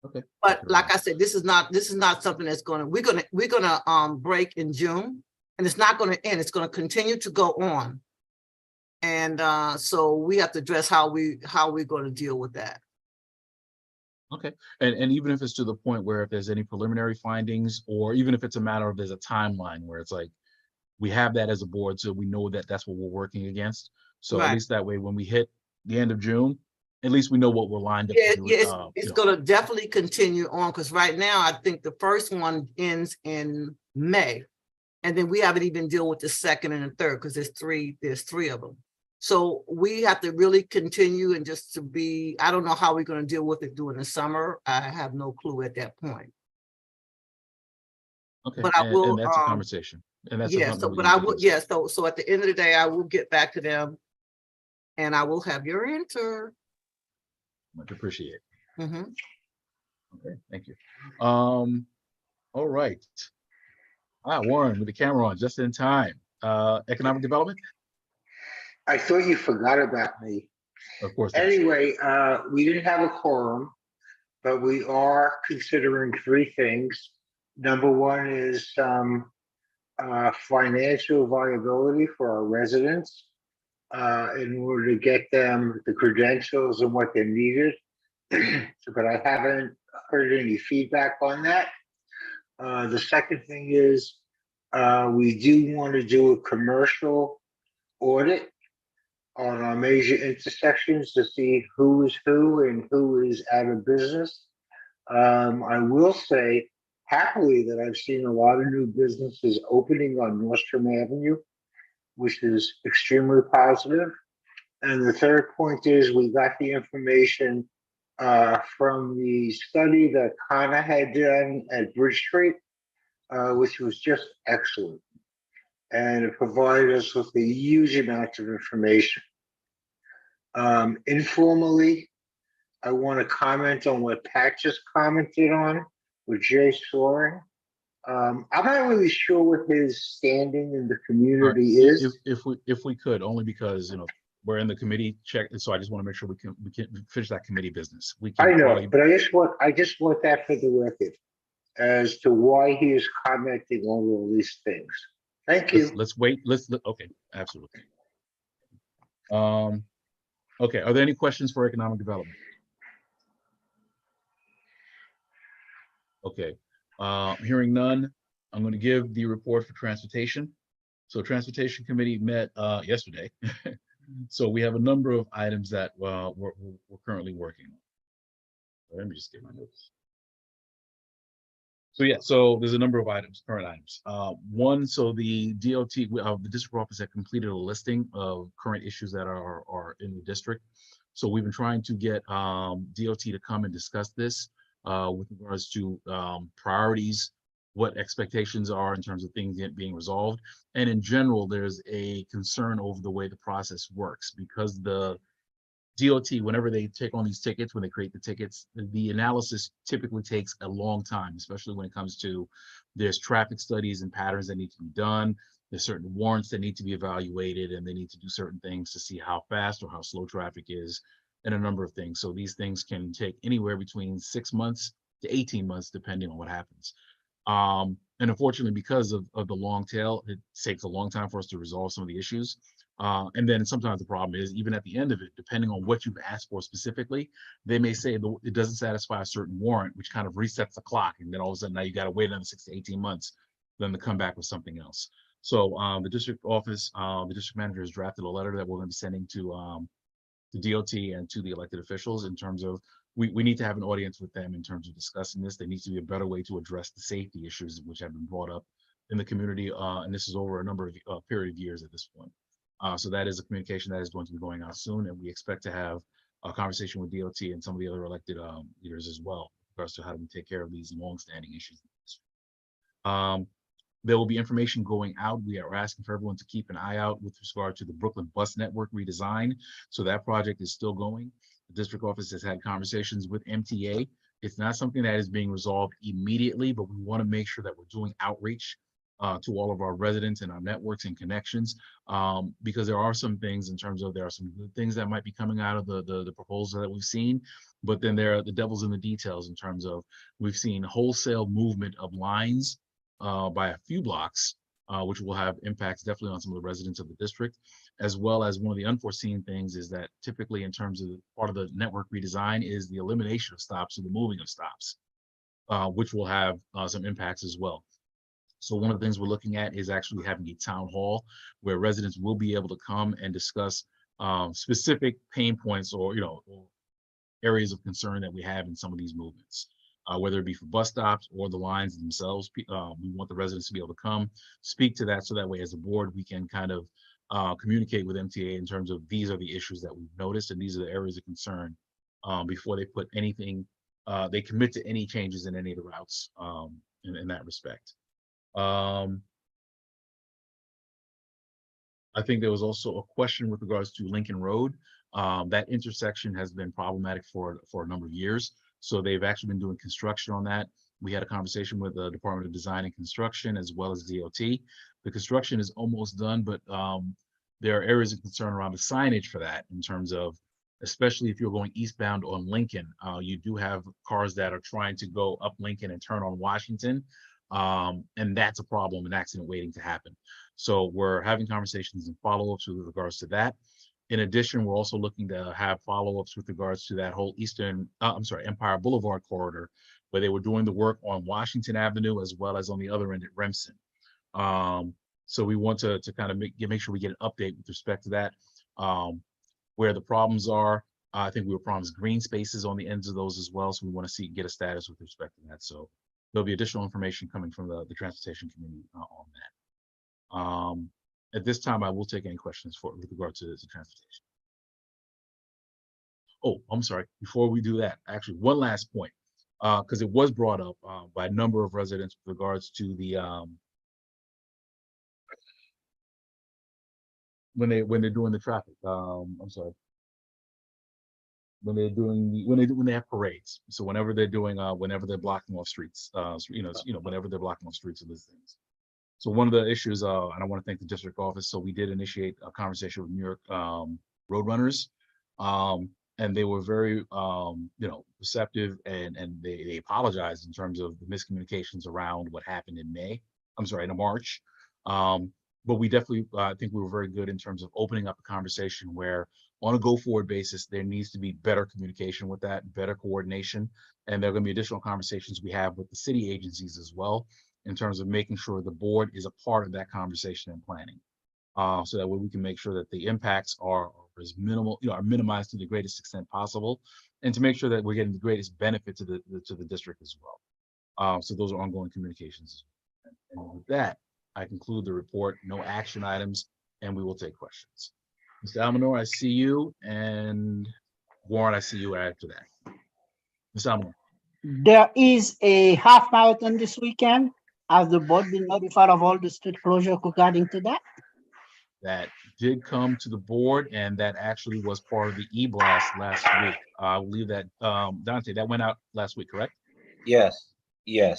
Okay.
But like I said, this is not something that's we're gonna break in June, and it's not gonna end. It's gonna continue to go on. And so we have to address how we're gonna deal with that.
Okay, and even if it's to the point where if there's any preliminary findings, or even if it's a matter of there's a timeline where it's like, we have that as a board, so we know that that's what we're working against. So at
Right.
least that way, when we hit the end of June, at least we know what we're lined up
Yeah,
to do.
it's gonna definitely continue on, because right now, I think the first one ends in May. And then we haven't even dealt with the second and the third, because there's three of them. So we have to really continue, and just to be, I don't know how we're gonna deal with it during the summer. I have no clue at that point.
Okay,
But I
and
will,
that's a conversation. And that's
yeah,
something
so,
we
but
need
I
to
would,
discuss.
yeah, so at the end of the day, I will get back to them. And I will have your answer.
Much appreciated.
Mhm.
Okay, thank you. All right. Warren, with the camera on, just in time. Economic development?
I thought you forgot about me.
Of course. Yes.
Anyway, we didn't have a quorum, but we are considering three things. Number one is financial viability for our residents in order to get them the credentials and what they needed. But I haven't heard any feedback on that. The second thing is we do want to do a commercial audit on our major intersections to see who is who and who is out of business. I will say happily that I've seen a lot of new businesses opening on Nordstrom Avenue, which is extremely positive. And the third point is we got the information from the study that Connor had done at Bridge Street, which was just excellent. And it provided us with a huge amount of information. Informally, I want to comment on what Pat just commented on with Jay Soaring. I'm not really sure what his standing in the community is.
If we could, only because we're in the committee check, so I just want to make sure we can finish that committee business. We can.
I know, but I just want that for the record as to why he is commenting on all these things. Thank you.
Let's wait. Okay, absolutely. Okay, are there any questions for economic development? Okay, hearing none, I'm going to give the report for transportation. So Transportation Committee met yesterday. So we have a number of items that we're currently working on. Let me just get my notes. So yeah, so there's a number of current items. One, so the DOT, the district office had completed a listing of current issues that are in the district. So we've been trying to get DOT to come and discuss this with regards to priorities, what expectations are in terms of things being resolved. And in general, there's a concern over the way the process works, because the DOT, whenever they take on these tickets, when they create the tickets, the analysis typically takes a long time, especially when it comes to there's traffic studies and patterns that need to be done. There's certain warrants that need to be evaluated, and they need to do certain things to see how fast or how slow traffic is, and a number of things. So these things can take anywhere between 6 months to 18 months, depending on what happens. And unfortunately, because of the long tail, it takes a long time for us to resolve some of the issues. And then sometimes the problem is, even at the end of it, depending on what you've asked for specifically, they may say it doesn't satisfy a certain warrant, which kind of resets the clock. And then all of a sudden now you got to wait another 6 to 18 months for them to come back with something else. So the district office, the district manager has drafted a letter that we're going to be sending to DOT and to the elected officials in terms of, we need to have an audience with them in terms of discussing this. There needs to be a better way to address the safety issues which have been brought up in the community. And this is over a number of period of years at this point. So that is a communication that is going to be going out soon. And we expect to have a conversation with DOT and some of the other elected leaders as well, with regards to how do we take care of these longstanding issues. There will be information going out. We are asking for everyone to keep an eye out with regard to the Brooklyn bus network redesign. So that project is still going. The district office has had conversations with MTA. It's not something that is being resolved immediately, but we want to make sure that we're doing outreach to all of our residents and our networks and connections, because there are some things in terms of, there are some good things that might be coming out of the proposal that we've seen, but then there are the devil's in the details in terms of, we've seen wholesale movement of lines by a few blocks, which will have impacts definitely on some of the residents of the district, as well as one of the unforeseen things is that typically in terms of part of the network redesign is the elimination of stops or the moving of stops, which will have some impacts as well. So one of the things we're looking at is actually having a town hall where residents will be able to come and discuss specific pain points or, or areas of concern that we have in some of these movements, whether it be for bus stops or the lines themselves. We want the residents to be able to come speak to that, so that way as a board, we can kind of communicate with MTA in terms of, these are the issues that we've noticed and these are the areas of concern, before they put anything, they commit to any changes in any of the routes in that respect. I think there was also a question with regards to Lincoln Road. That intersection has been problematic for a number of years. So they've actually been doing construction on that. We had a conversation with the Department of Design and Construction as well as DOT. The construction is almost done, but there are areas of concern around the signage for that, in terms of, especially if you're going eastbound on Lincoln, you do have cars that are trying to go up Lincoln and turn on Washington. And that's a problem, an accident waiting to happen. So we're having conversations and follow-ups with regards to that. In addition, we're also looking to have follow-ups with regards to that whole Empire Boulevard corridor, where they were doing the work on Washington Avenue as well as on the other end at Remsen. So we want to kind of make sure we get an update with respect to that, where the problems are. I think we were promised green spaces on the ends of those as well. So we want to get a status with respect to that. So there'll be additional information coming from the transportation committee on that. At this time, I will take any questions with regard to transportation. Oh, I'm sorry. Before we do that, actually, one last point, because it was brought up by a number of residents with regards to the when they're doing the traffic. I'm sorry. When they have parades. So whenever they're doing whenever they're blocking off streets, whenever they're blocking off streets and these things. So one of the issues, and I want to thank the district office. So we did initiate a conversation with New York Roadrunners, and they were very, receptive, and they apologized in terms of the miscommunications around what happened in March. But we definitely, I think we were very good in terms of opening up a conversation where, on a go-forward basis, there needs to be better communication with that, better coordination, and there are going to be additional conversations we have with the city agencies as well, in terms of making sure the board is a part of that conversation and planning, so that way we can make sure that the impacts are as minimal, are minimized to the greatest extent possible, and to make sure that we're getting the greatest benefit to the district as well. So those are ongoing communications. And with that, I conclude the report. No action items, and we will take questions. Mr. Almanor, I see you, and Warren, I see you after that. Mr. Almanor.
There is a half marathon this weekend. Has the board been notified of all the street closure regarding to that?
That did come to the board, and that actually was part of the e-blast last week. I believe that, Dante, that went out last week, correct?
Yes.
That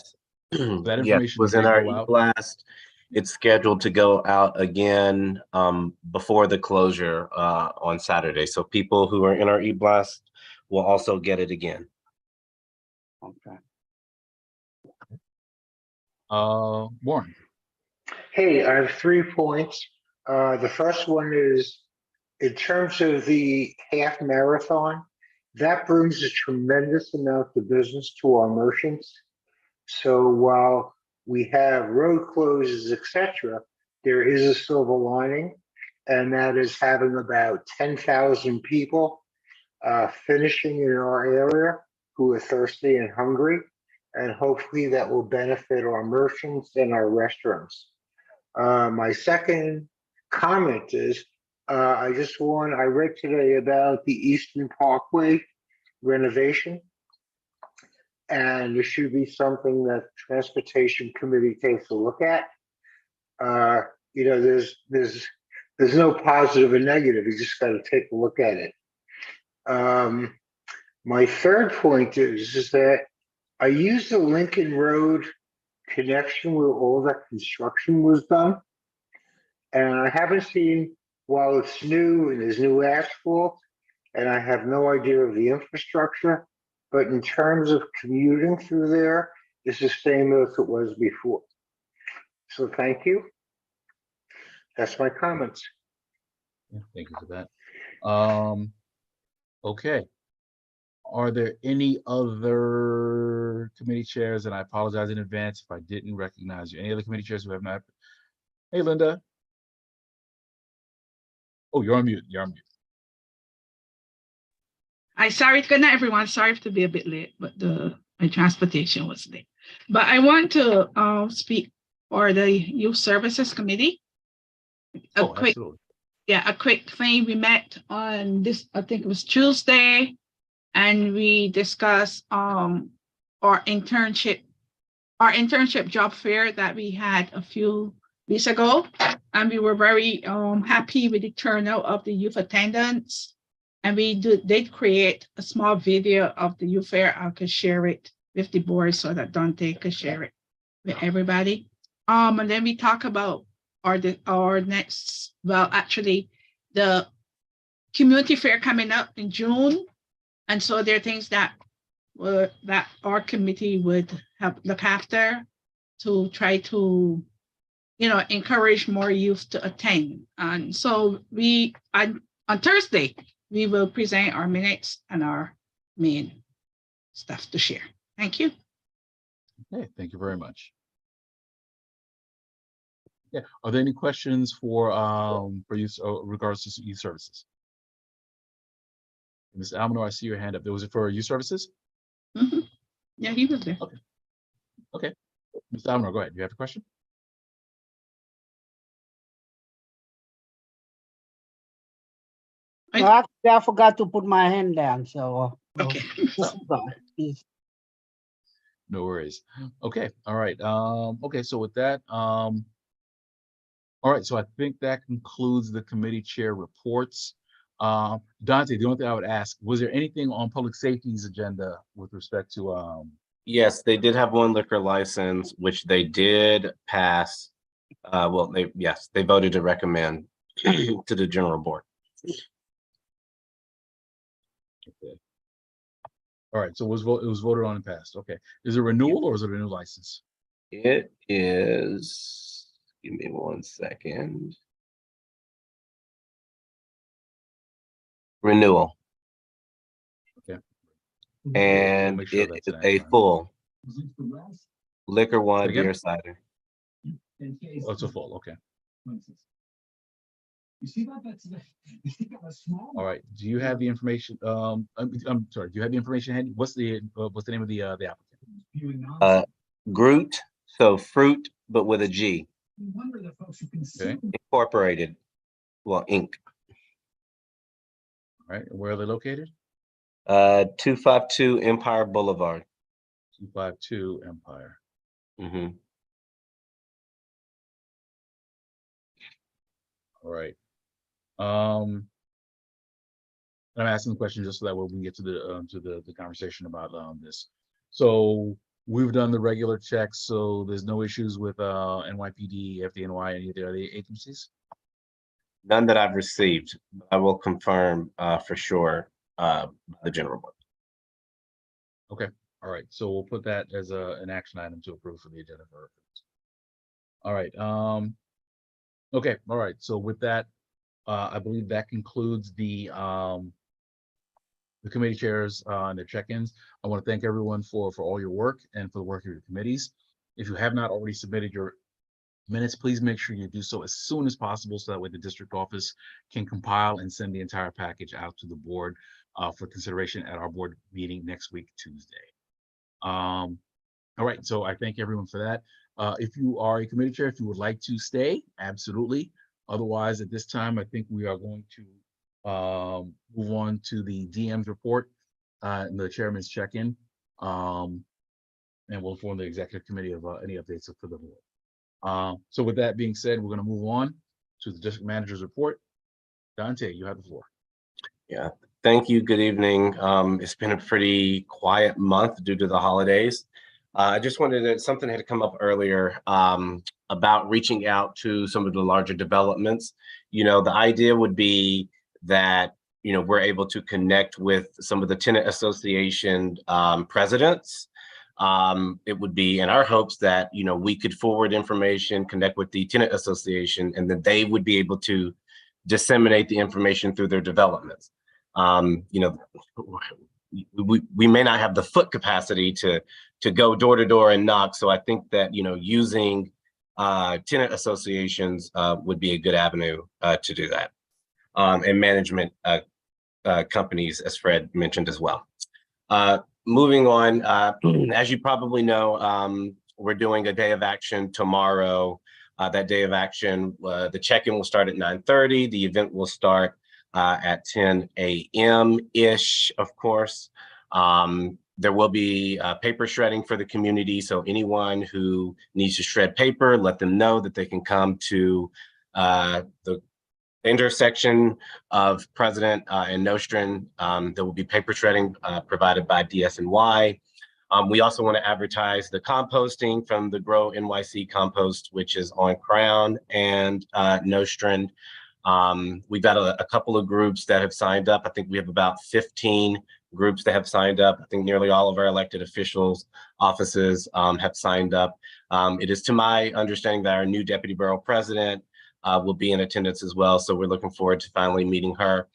information
yes, was in our
did go out.
e-blast. It's scheduled to go out again before the closure on Saturday. So people who are in our e-blast will also get it again.
Okay.
Warren.
Hey, I have 3 points. The first one is, in terms of the half marathon, that brings a tremendous amount of business to our merchants. So while we have road closures, etc., there is a silver lining, and that is having about 10,000 people finishing in our area who are thirsty and hungry, and hopefully that will benefit our merchants and our restaurants. My second comment is, I read today about the Eastern Parkway renovation, and it should be something that the Transportation Committee takes a look at. There's no positive or negative. You just got to take a look at it. My third point is that I use the Lincoln Road connection where all that construction was done. And I haven't seen, while it's new and there's new asphalt, and I have no idea of the infrastructure, but in terms of commuting through there, it's the same as it was before. So thank you. That's my comments.
Yeah, thank you for that. Okay. Are there any other committee chairs? And I apologize in advance if I didn't recognize you. Any other committee chairs who have not? Hey, Linda. Oh, you're on mute. You're on mute.
Sorry, good night, everyone. Sorry to be a bit late, but my transportation was late. But I want to speak for the Youth Services Committee. A quick thing. We met on this, I think it was Tuesday, and we discussed our internship job fair that we had a few weeks ago, and we were very happy with the turnout of the youth attendance. And we did create a small video of the youth fair. I could share it with the board so that Dante could share it with everybody. And then we talk about our next, well, actually the community fair coming up in June. And so there are things that our committee would help look after to try to, encourage more youth to attend. And so on Thursday, we will present our minutes and our main stuff to share. Thank you.
Okay, thank you very much. Yeah, are there any questions for youth regards to youth services? Ms. Almanor, I see your hand up. Was it for youth services?
Mm-hmm. Yeah, he was there.
Okay. Ms. Almanor, go ahead. You have a question?
No, actually, I forgot to put my hand down, so.
Okay.
No worries. Okay. All right. Okay. So with that, all right. So I think that concludes the committee chair reports. Dante, the only thing I would ask, was there anything on public safety's agenda with respect to?
Yes, they did have one liquor license, which they did pass. Well, they voted to recommend to the general board.
Okay. All right, so it was voted on and passed. Okay. Is it renewal or is it a new license?
It is, give me 1 second. Renewal.
Okay.
And
We'll sure
it
that's
is
an
a
action
full liquor, wine,
again?
beer, cider.
Oh, it's a full, okay. All right, do you have the information? I'm sorry, do you have the information handy? What's the name of the applicant?
Groot, so fruit, but with a G.
Okay.
Incorporated, well, Inc.
All right, and where are they located?
252 Empire Boulevard.
252 Empire.
Mm-hmm.
All right. I'm asking the question just so that way we can get to the conversation about this. So we've done the regular checks, so there's no issues with NYPD, FDNY, any of the other agencies?
None that I've received. I will confirm for sure the general board.
Okay. All right. So we'll put that as an action item to approve for the agenda for. All right. Okay. All right. So with that, I believe that concludes the committee chairs and their check-ins. I want to thank everyone for all your work and for the work of your committees. If you have not already submitted your minutes, please make sure you do so as soon as possible so that way the district office can compile and send the entire package out to the board for consideration at our board meeting next week, Tuesday. All right, so I thank everyone for that. If you are a committee chair, if you would like to stay, absolutely. Otherwise, at this time, I think we are going to move on to the DM's report and the chairman's check-in. And we'll inform the executive committee of any updates for the board. So with that being said, we're going to move on to the district manager's report. Dante, you have the floor.
Yeah, thank you. Good evening. It's been a pretty quiet month due to the holidays. I just wanted to, something had come up earlier about reaching out to some of the larger developments. You know, the idea would be that, you know, we're able to connect with some of the tenant association presidents. It would be in our hopes that, you know, we could forward information, connect with the tenant association, and then they would be able to disseminate the information through their developments. You know, we may not have the foot capacity to go door to door and knock. So I think that, you know, using tenant associations would be a good avenue to do that. And management companies, as Fred mentioned as well. Moving on, as you probably know, we're doing a day of action tomorrow. That day of action, the check-in will start at 9:30. The event will start at 10 a.m.-ish, of course. There will be paper shredding for the community. So anyone who needs to shred paper, let them know that they can come to the intersection of President and Nostrand. There will be paper shredding provided by DSNY. We also want to advertise the composting from the Grow NYC compost, which is on Crown and Nostrand. We've got a couple of groups that have signed up. I think we have about 15 groups that have signed up. I think nearly all of our elected officials' offices have signed up. It is to my understanding that our new deputy borough president will be in attendance as well. So we're looking forward to finally meeting her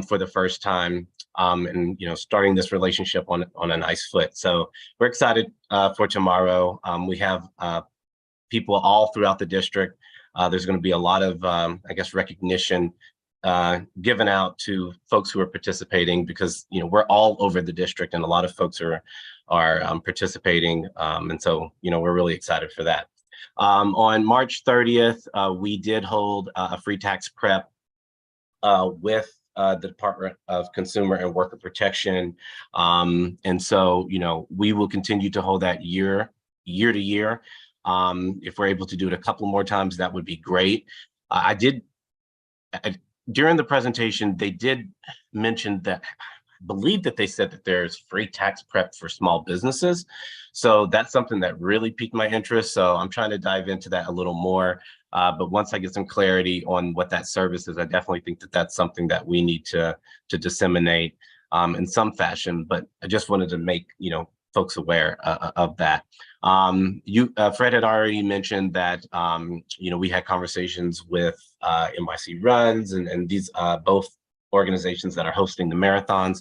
for the first time and, you know, starting this relationship on a nice foot. So we're excited for tomorrow. We have people all throughout the district. There's going to be a lot of, I guess, recognition given out to folks who are participating because, you know, we're all over the district and a lot of folks are participating. And so, you know, we're really excited for that. On March 30th, we did hold a free tax prep with the Department of Consumer and Worker Protection. And so, you know, we will continue to hold that year to year. If we're able to do it a couple more times, that would be great. During the presentation, they did mention that, I believe that they said that there's free tax prep for small businesses. So that's something that really piqued my interest. So I'm trying to dive into that a little more. But once I get some clarity on what that service is, I definitely think that that's something that we need to disseminate in some fashion. But I just wanted to make, you know, folks aware of that. Fred had already mentioned that, you know, we had conversations with NYC Runs and these both organizations that are hosting the marathons.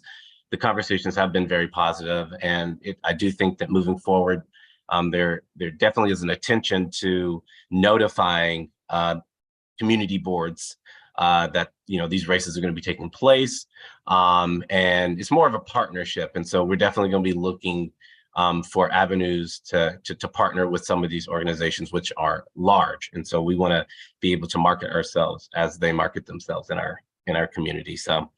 The conversations have been very positive, and I do think that moving forward, there definitely is an attention to notifying community boards that, you know, these races are going to be taking place, and it's more of a partnership. And so we're definitely going to be looking for avenues to partner with some of these organizations, which are large. And so we want to be able to market ourselves as they market themselves in our community. So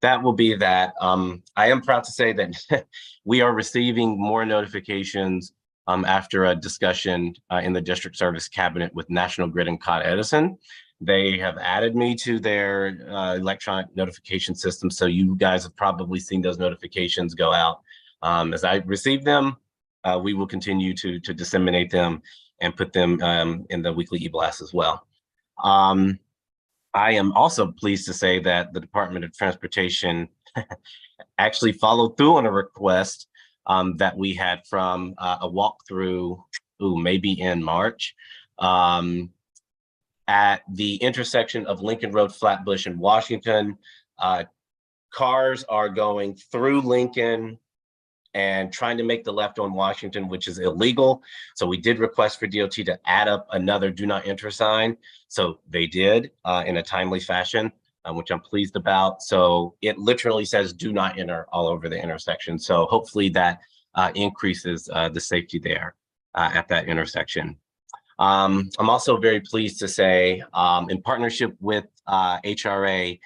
that will be that. I am proud to say that we are receiving more notifications after a discussion in the district service cabinet with National Grid and Con Edison. They have added me to their electronic notification system. So you guys have probably seen those notifications go out. As I receive them, we will continue to disseminate them and put them in the weekly e-blast as well. I am also pleased to say that the Department of Transportation actually followed through on a request that we had from a walkthrough, maybe in March, at the intersection of Lincoln Road, Flatbush, and Washington. Cars are going through Lincoln and trying to make the left on Washington, which is illegal. So we did request for DOT to add up another do not enter sign. So they did in a timely fashion, which I'm pleased about. So it literally says do not enter all over the intersection. So hopefully that increases the safety there at that intersection. I'm also very pleased to say, in partnership with HRA,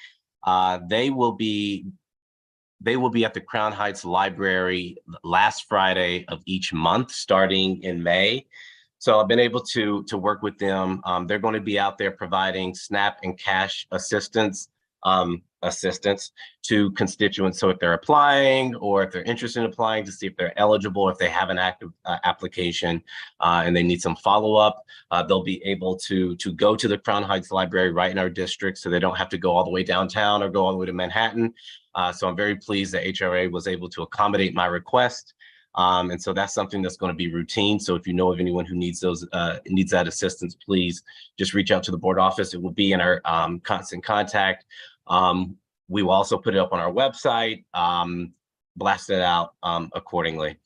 they will be at the Crown Heights Library last Friday of each month, starting in May. So I've been able to work with them. They're going to be out there providing SNAP and cash assistance assistance to constituents. So if they're applying or if they're interested in applying to see if they're eligible, if they have an active application and they need some follow-up, they'll be able to go to the Crown Heights Library right in our district, so they don't have to go all the way downtown or go all the way to Manhattan. So I'm very pleased that HRA was able to accommodate my request. And so that's something that's going to be routine. So if you know of anyone who needs needs that assistance, please just reach out to the board office. It will be in our constant contact. We will also put it up on our website, blast it out accordingly.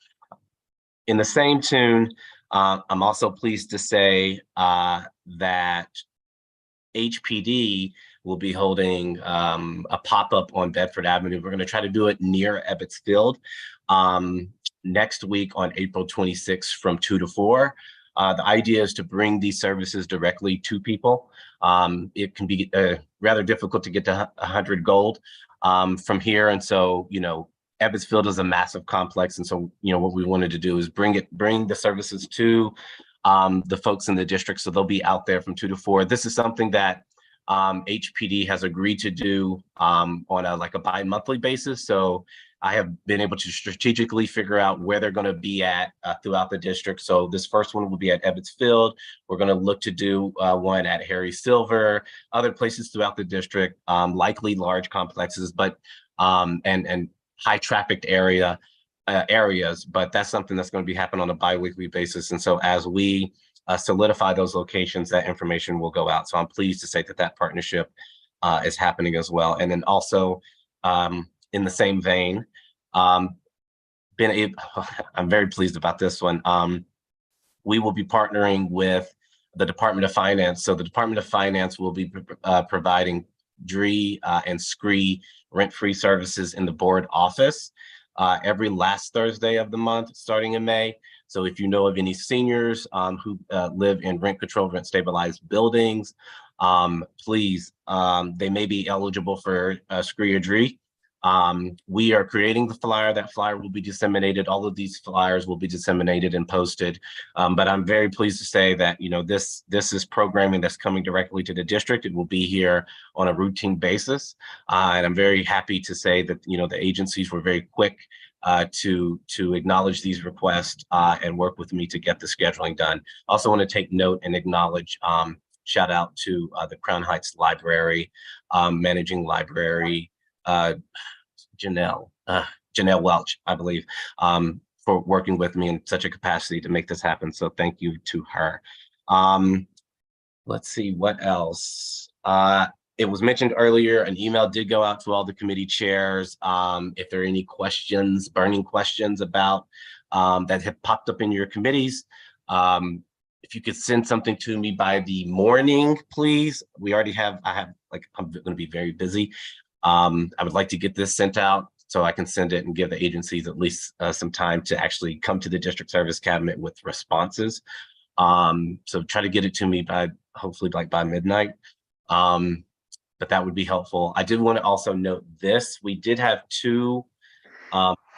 In the same tune, I'm also pleased to say that HPD will be holding a pop-up on Bedford Avenue. We're going to try to do it near Ebbets Field next week on April 26th from 2 to 4. The idea is to bring these services directly to people. It can be rather difficult to get to 100 Gold from here. And so, you know, Ebbets Field is a massive complex. And so, you know, what we wanted to do is bring the services to the folks in the district. So they'll be out there from 2 to 4. This is something that HPD has agreed to do on a bi-monthly basis. So I have been able to strategically figure out where they're going to be at throughout the district. So this first one will be at Ebbets Field. We're going to look to do one at Harry Silver, other places throughout the district, likely large complexes, but and high trafficked areas. But that's something that's going to be happening on a bi-weekly basis. And so as we solidify those locations, that information will go out. So I'm pleased to say that that partnership is happening as well. And then also, in the same vein, I'm very pleased about this one. We will be partnering with the Department of Finance. So the Department of Finance will be providing DRE and SCRE rent-free services in the board office every last Thursday of the month, starting in May. So if you know of any seniors who live in rent-controlled, rent-stabilized buildings, please, they may be eligible for SCRE or DRE. We are creating the flyer. That flyer will be disseminated. All of these flyers will be disseminated and posted. But I'm very pleased to say that, you know, this is programming that's coming directly to the district. It will be here on a routine basis. And I'm very happy to say that, you know, the agencies were very quick to acknowledge these requests and work with me to get the scheduling done. Also want to take note and acknowledge, shout out to the Crown Heights Library, managing library, Janelle Welch, I believe, for working with me in such a capacity to make this happen. So thank you to her. Let's see what else. It was mentioned earlier, an email did go out to all the committee chairs. If there are any questions, burning questions about that have popped up in your committees, if you could send something to me by the morning, please. I'm going to be very busy. I would like to get this sent out so I can send it and give the agencies at least some time to actually come to the district service cabinet with responses. So try to get it to me by hopefully by midnight. But that would be helpful. I did want to also note this. We did have 2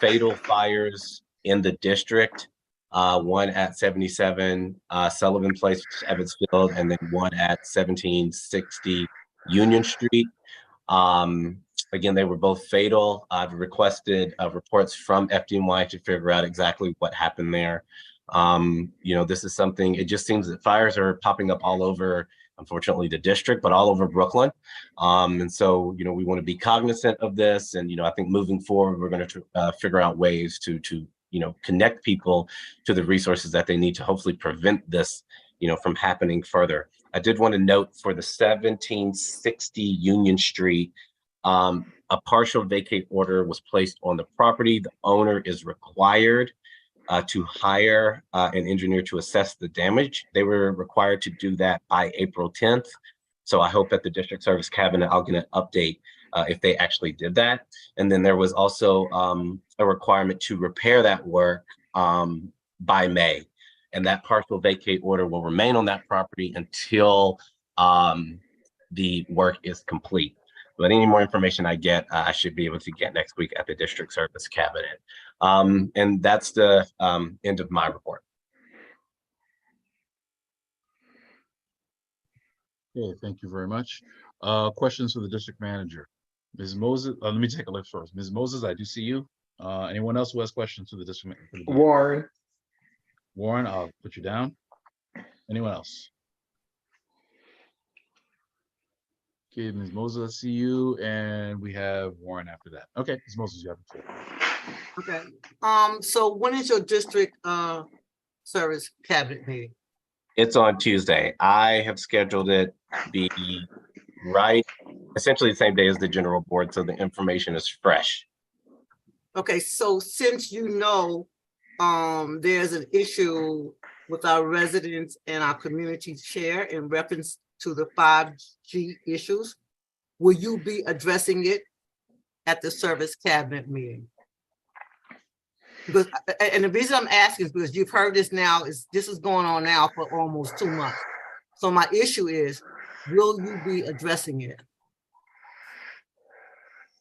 fatal fires in the district. One at 77 Sullivan Place, Ebbets Field, and then one at 1760 Union Street. Again, they were both fatal. I've requested reports from FDNY to figure out exactly what happened there. You know, this is something, it just seems that fires are popping up all over, unfortunately, the district, but all over Brooklyn. And so, you know, we want to be cognizant of this. And, you know, I think moving forward, we're going to figure out ways to, you know, connect people to the resources that they need to hopefully prevent this, you know, from happening further. I did want to note for the 1760 Union Street, a partial vacate order was placed on the property. The owner is required to hire an engineer to assess the damage. They were required to do that by April 10th. So I hope at the district service cabinet, I'll get an update if they actually did that. And then there was also a requirement to repair that work by May. And that partial vacate order will remain on that property until the work is complete. But any more information I get, I should be able to get next week at the district service cabinet. And that's the end of my report.
Okay, thank you very much. Questions for the district manager? Ms. Moses, let me take a look first. Ms. Moses, I do see you. Anyone else who has questions to the district?
Warren,
Warren, I'll put you down. Anyone else? Okay, Ms. Moses, I see you, and we have Warren after that. Okay, Ms. Moses, you have the floor.
Okay, so when is your district service cabinet meeting?
It's on Tuesday. I have scheduled it to be essentially the same day as the general board, so the information is fresh.
Okay, so since you know there's an issue with our residents and our community chair in reference to the 5G issues, will you be addressing it at the service cabinet meeting? Because, and the reason I'm asking is because you've heard this now, this is going on now for almost 2 months. So my issue is, will you be addressing it?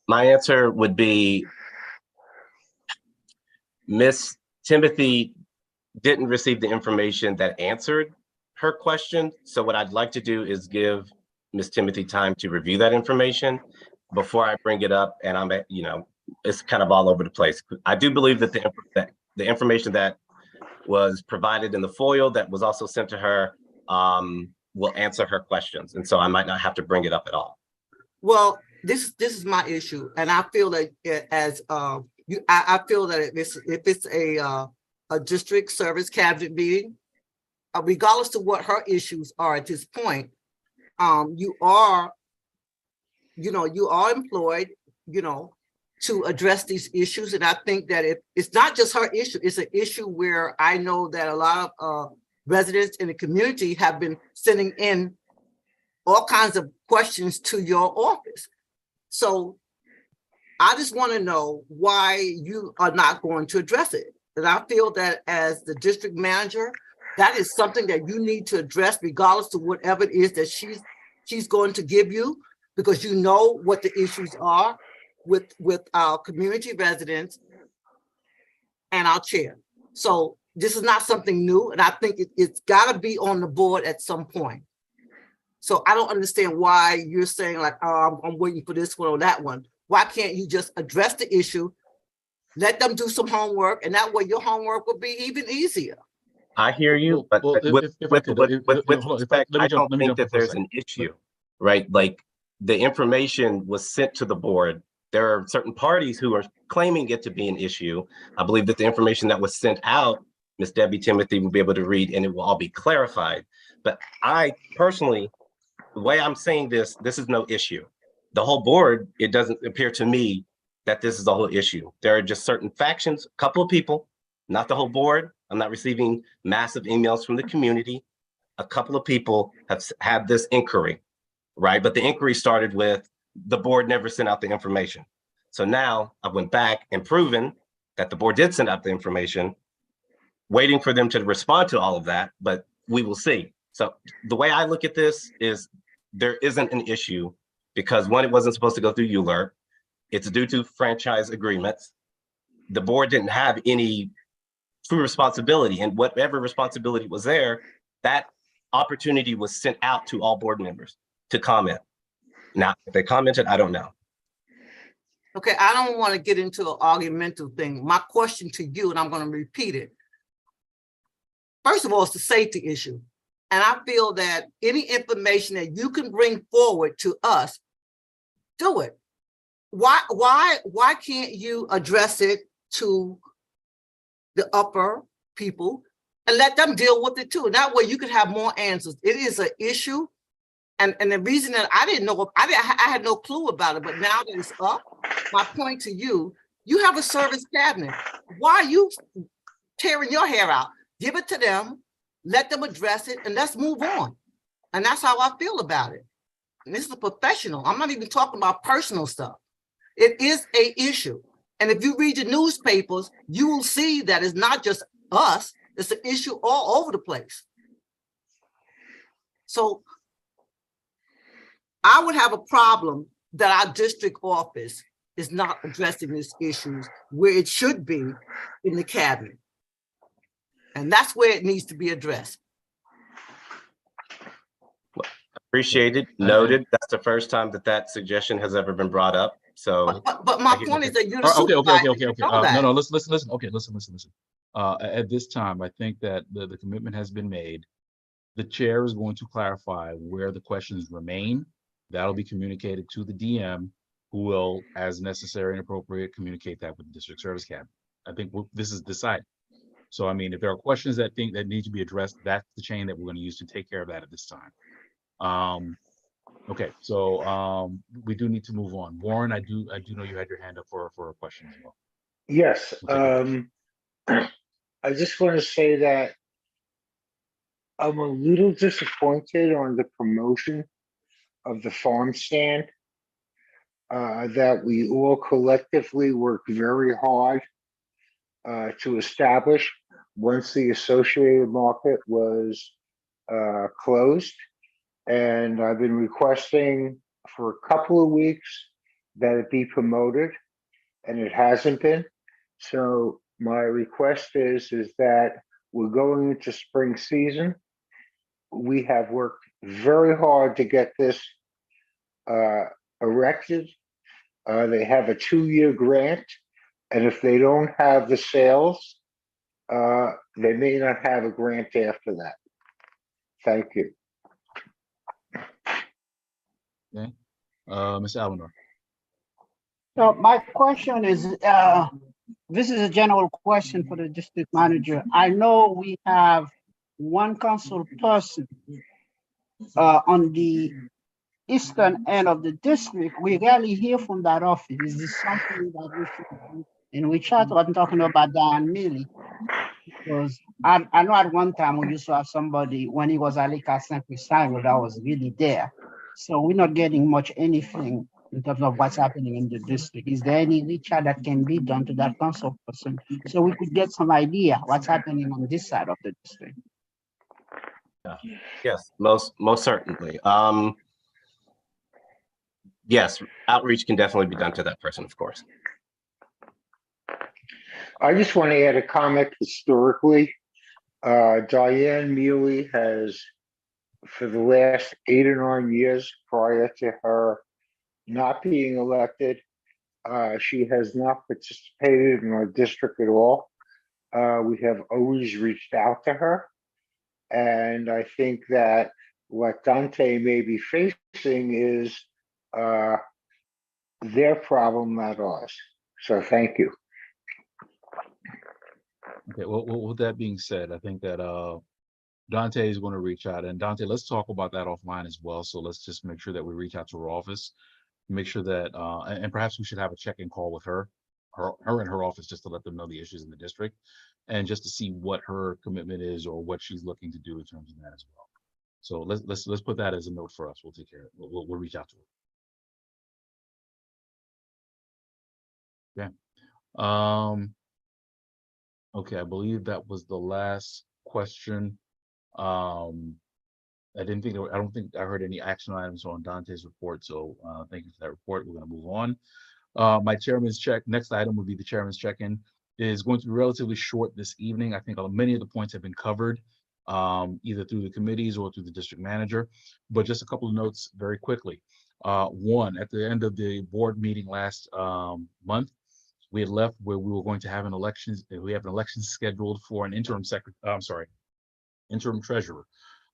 My answer would be Miss Timothy didn't receive the information that answered her question. So what I'd like to do is give Miss Timothy time to review that information before I bring it up. And I'm, it's kind of all over the place. I do believe that the information that was provided in the FOIL that was also sent to her will answer her questions. And so I might not have to bring it up at all.
Well, this is my issue. And I feel that I feel that if it's a district service cabinet meeting, regardless of what her issues are at this point, you are employed, to address these issues. And I think that it's not just her issue, it's an issue where I know that a lot of residents in the community have been sending in all kinds of questions to your office. So I just want to know why you are not going to address it. And I feel that as the district manager, that is something that you need to address regardless of whatever it is that she's going to give you, because you know what the issues are with our community residents and our chair. So this is not something new, and I think it's got to be on the board at some point. So I don't understand why you're saying like, oh, I'm waiting for this one or that one. Why can't you just address the issue, let them do some homework, and that way your homework will be even easier?
I hear you, but with respect, I don't think that there's an issue, right? Like the information was sent to the board. There are certain parties who are claiming it to be an issue. I believe that the information that was sent out, Ms. Debbie Timothy will be able to read and it will all be clarified. But I personally, the way I'm saying this is no issue. The whole board, it doesn't appear to me that this is the whole issue. There are just certain factions, a couple of people, not the whole board. I'm not receiving massive emails from the community. A couple of people have had this inquiry, right? But the inquiry started with the board never sent out the information. So now I went back and proven that the board did send out the information, waiting for them to respond to all of that, but we will see. So the way I look at this is there isn't an issue because one, it wasn't supposed to go through ULURP. It's due to franchise agreements. The board didn't have any true responsibility, and whatever responsibility was there, that opportunity was sent out to all board members to comment. Now, if they commented, I don't know.
Okay, I don't want to get into an argumentative thing. My question to you, and I'm going to repeat it. First of all, it's the safety issue. And I feel that any information that you can bring forward to us, do it. Why can't you address it to the upper people and let them deal with it too? And that way you can have more answers. It is an issue. And the reason that I didn't know, I had no clue about it, but now that it's up, my point to you, you have a service cabinet. Why are you tearing your hair out? Give it to them, let them address it, and let's move on. And that's how I feel about it. And this is a professional. I'm not even talking about personal stuff. It is an issue. And if you read the newspapers, you will see that it's not just us, it's an issue all over the place. So I would have a problem that our district office is not addressing these issues where it should be in the cabinet. And that's where it needs to be addressed.
Appreciated, noted. That's the first time that that suggestion has ever been brought up. So
But my
Okay,
point is that you're the
Okay,
supervisor.
okay.
you know
No,
that.
no, listen. Okay, listen. At this time, I think that the commitment has been made. The chair is going to clarify where the questions remain. That'll be communicated to the DM, who will, as necessary and appropriate, communicate that with the district service cabinet. I think this is decided. So, I mean, if there are questions that need to be addressed, that's the chain that we're going to use to take care of that at this time. Okay, so we do need to move on. Warren, I do know you had your hand up for a question as well.
Yes,
We'll take your question.
I just want to say that I'm a little disappointed on the promotion of the farm stand. That we all collectively worked very hard to establish once the associated market was closed. And I've been requesting for a couple of weeks that it be promoted, and it hasn't been. So my request is that we're going into spring season. We have worked very hard to get this erected. They have a 2-year grant, and if they don't have the sales, they may not have a grant after that. Thank you.
Okay, Ms. Albanor.
So my question is, this is a general question for the district manager. I know we have one council person on the eastern end of the district. We rarely hear from that office. Is this something that we should do? And we chat, I'm talking about Diane Milley, because I know at one time we used to have somebody when he was Alika St. Cristal that was really there. So we're not getting much anything in terms of what's happening in the district. Is there any reach out that can be done to that council person so we could get some idea what's happening on this side of the district?
yes, most certainly. Yes, outreach can definitely be done to that person, of course.
I just want to add a comment historically. Diane Mealy has, for the last 8 or 9 years prior to her not being elected, she has not participated in our district at all. We have always reached out to her. And I think that what Dante may be facing is their problem, not ours. So thank you.
Okay, well, with that being said, I think that Dante is going to reach out, and Dante, let's talk about that offline as well. So let's just make sure that we reach out to her office, make sure that, and perhaps we should have a check-in call with her and her office, just to let them know the issues in the district, and just to see what her commitment is or what she's looking to do in terms of that as well. So let's put that as a note for us. We'll take care of it. We'll reach out to her. Okay. Okay, I believe that was the last question. I don't think I heard any action items on Dante's report. So thank you for that report. We're going to move on. My chairman's check. Next item would be the chairman's check-in. Is going to be relatively short this evening. I think many of the points have been covered, either through the committees or through the district manager. But just a couple of notes very quickly. One, at the end of the board meeting last month, we had left where we were going to have an election. We have an election scheduled for an interim interim treasurer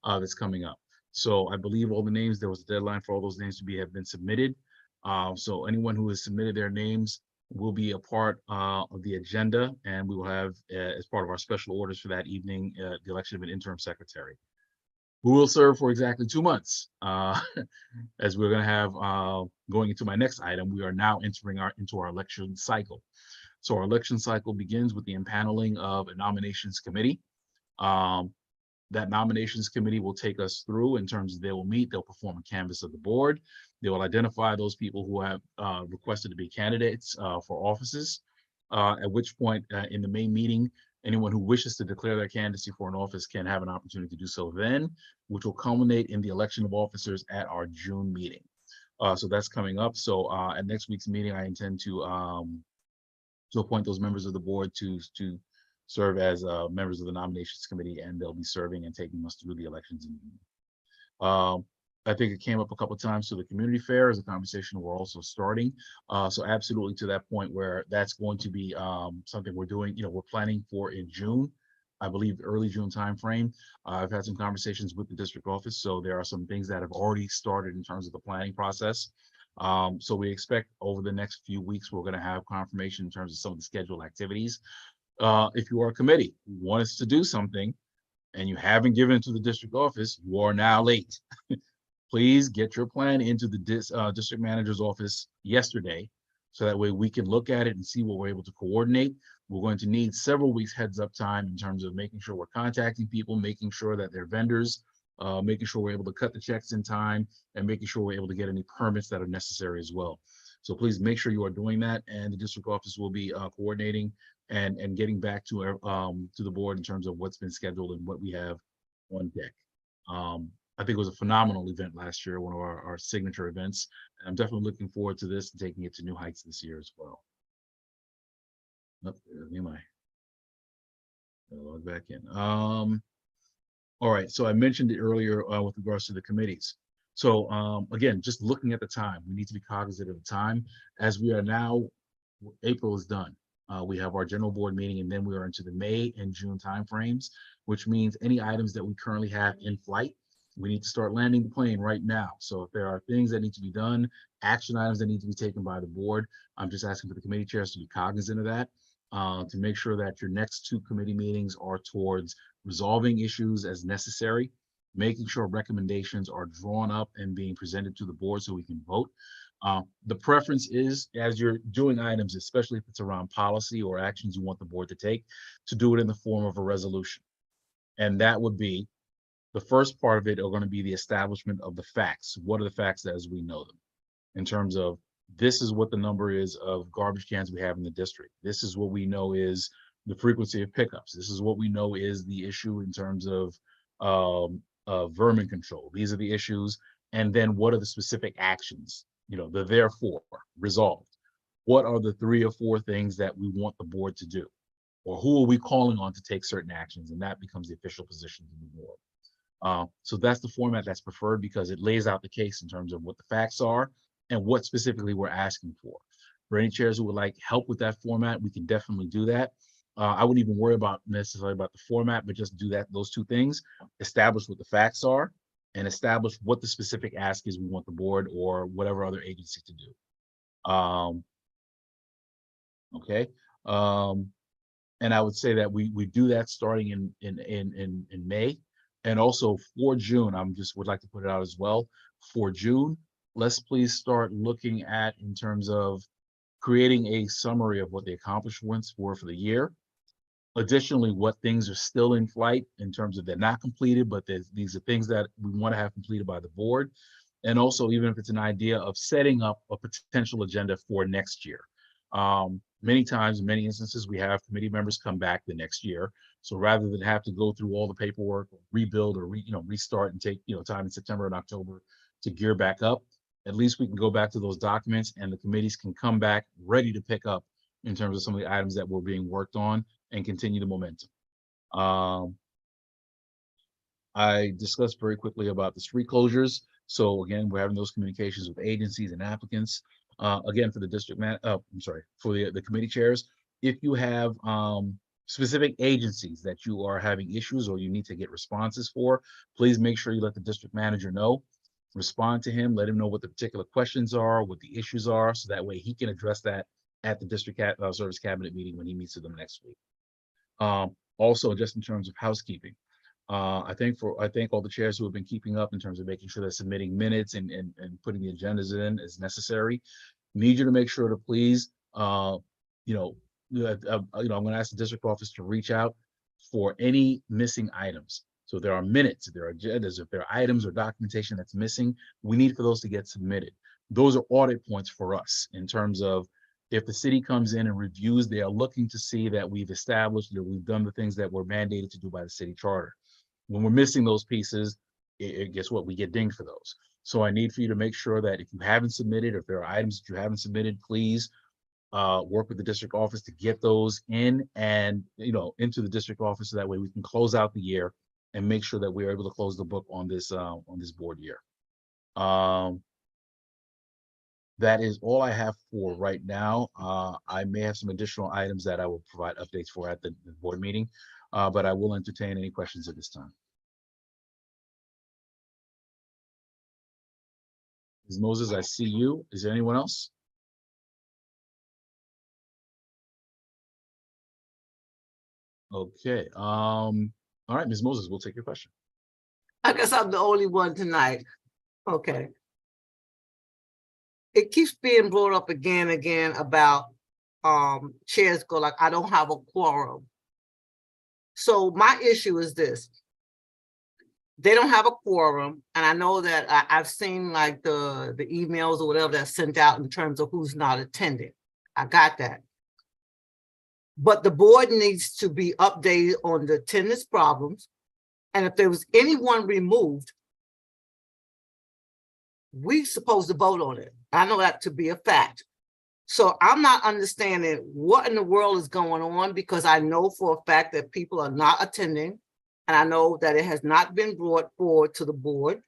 that's coming up. So I believe all the names, there was a deadline for all those names to have been submitted. So anyone who has submitted their names will be a part of the agenda, and we will have, as part of our special orders for that evening, the election of an interim secretary, who will serve for exactly 2 months. As we're going to have, going into my next item, we are now entering into our election cycle. So our election cycle begins with the impaneling of a nominations committee. That nominations committee will take us through in terms of they will meet, they'll perform a canvass of the board. They will identify those people who have requested to be candidates for offices, at which point in the main meeting, anyone who wishes to declare their candidacy for an office can have an opportunity to do so then, which will culminate in the election of officers at our June meeting. So that's coming up. So at next week's meeting, I intend to appoint those members of the board to serve as members of the nominations committee, and they'll be serving and taking us through the elections. I think it came up a couple of times. So the community fair is a conversation we're also starting. So absolutely to that point where that's going to be something we're doing, we're planning for in June, I believe early June timeframe. I've had some conversations with the district office. So there are some things that have already started in terms of the planning process. So we expect over the next few weeks, we're going to have confirmation in terms of some of the scheduled activities. If you are a committee who wants to do something and you haven't given it to the district office, you are now late. Please get your plan into the district manager's office yesterday, so that way we can look at it and see what we're able to coordinate. We're going to need several weeks heads up time in terms of making sure we're contacting people, making sure that they're vendors, making sure we're able to cut the checks in time, and making sure we're able to get any permits that are necessary as well. So please make sure you are doing that, and the district office will be coordinating and getting back to the board in terms of what's been scheduled and what we have on deck. I think it was a phenomenal event last year, one of our signature events. And I'm definitely looking forward to this and taking it to new heights this year as well. Log back in. All right, so I mentioned it earlier with regards to the committees. So again, just looking at the time, we need to be cognizant of the time. As we are now, April is done. We have our general board meeting, and then we are into the May and June timeframes, which means any items that we currently have in flight, we need to start landing the plane right now. So if there are things that need to be done, action items that need to be taken by the board, I'm just asking for the committee chairs to be cognizant of that, to make sure that your next 2 committee meetings are towards resolving issues as necessary, making sure recommendations are drawn up and being presented to the board so we can vote. The preference is, as you're doing items, especially if it's around policy or actions you want the board to take, to do it in the form of a resolution. And that would be, the first part of it are going to be the establishment of the facts. What are the facts as we know them? In terms of, this is what the number is of garbage cans we have in the district. This is what we know is the frequency of pickups. This is what we know is the issue in terms of vermin control. These are the issues. And then what are the specific actions? The therefore resolved. What are the 3 or 4 things that we want the board to do? Or who are we calling on to take certain actions? And that becomes the official position of the board. So that's the format that's preferred, because it lays out the case in terms of what the facts are and what specifically we're asking for. For any chairs who would like help with that format, we can definitely do that. I wouldn't even worry necessarily about the format, but just do those 2 things, establish what the facts are and establish what the specific ask is we want the board or whatever other agency to do. Okay. And I would say that we do that starting in May. And also for June, would like to put it out as well. For June, let's please start looking at, in terms of creating a summary of what the accomplishments were for the year. Additionally, what things are still in flight in terms of they're not completed, but these are things that we want to have completed by the board. And also, even if it's an idea of setting up a potential agenda for next year. Many times, in many instances, we have committee members come back the next year. So rather than have to go through all the paperwork, or rebuild, or restart and take time in September and October to gear back up, at least we can go back to those documents and the committees can come back ready to pick up in terms of some of the items that were being worked on and continue the momentum. I discussed very quickly about the street closures. So again, we're having those communications with agencies and applicants. Again, for the for the committee chairs, if you have specific agencies that you are having issues or you need to get responses for, please make sure you let the district manager know. Respond to him, let him know what the particular questions are, what the issues are, so that way he can address that at the district service cabinet meeting when he meets with them next week. Also, just in terms of housekeeping, I thank all the chairs who have been keeping up in terms of making sure they're submitting minutes and putting the agendas in as necessary. Need you to make sure to please, I'm going to ask the district office to reach out for any missing items. So if there are minutes, if there are agendas, if there are items or documentation that's missing, we need for those to get submitted. Those are audit points for us in terms of, if the city comes in and reviews, they are looking to see that we've established that we've done the things that we're mandated to do by the city charter. When we're missing those pieces, guess what? We get dinged for those. So I need for you to make sure that if you haven't submitted, or if there are items that you haven't submitted, please work with the district office to get those in and into the district office, so that way we can close out the year and make sure that we're able to close the book on this board year. That is all I have for right now. I may have some additional items that I will provide updates for at the board meeting, but I will entertain any questions at this time. Ms. Moses, I see you. Is there anyone else? Okay. All right, Ms. Moses, we'll take your question.
I guess I'm the only one tonight. Okay. It keeps being brought up again and again about chairs go like, I don't have a quorum. So my issue is this. They don't have a quorum, and I know that I've seen like the emails or whatever that's sent out in terms of who's not attending. I got that. But the board needs to be updated on the attendance problems. And if there was anyone removed, we're supposed to vote on it. I know that to be a fact. So I'm not understanding what in the world is going on, because I know for a fact that people are not attending. And I know that it has not been brought forward to the board.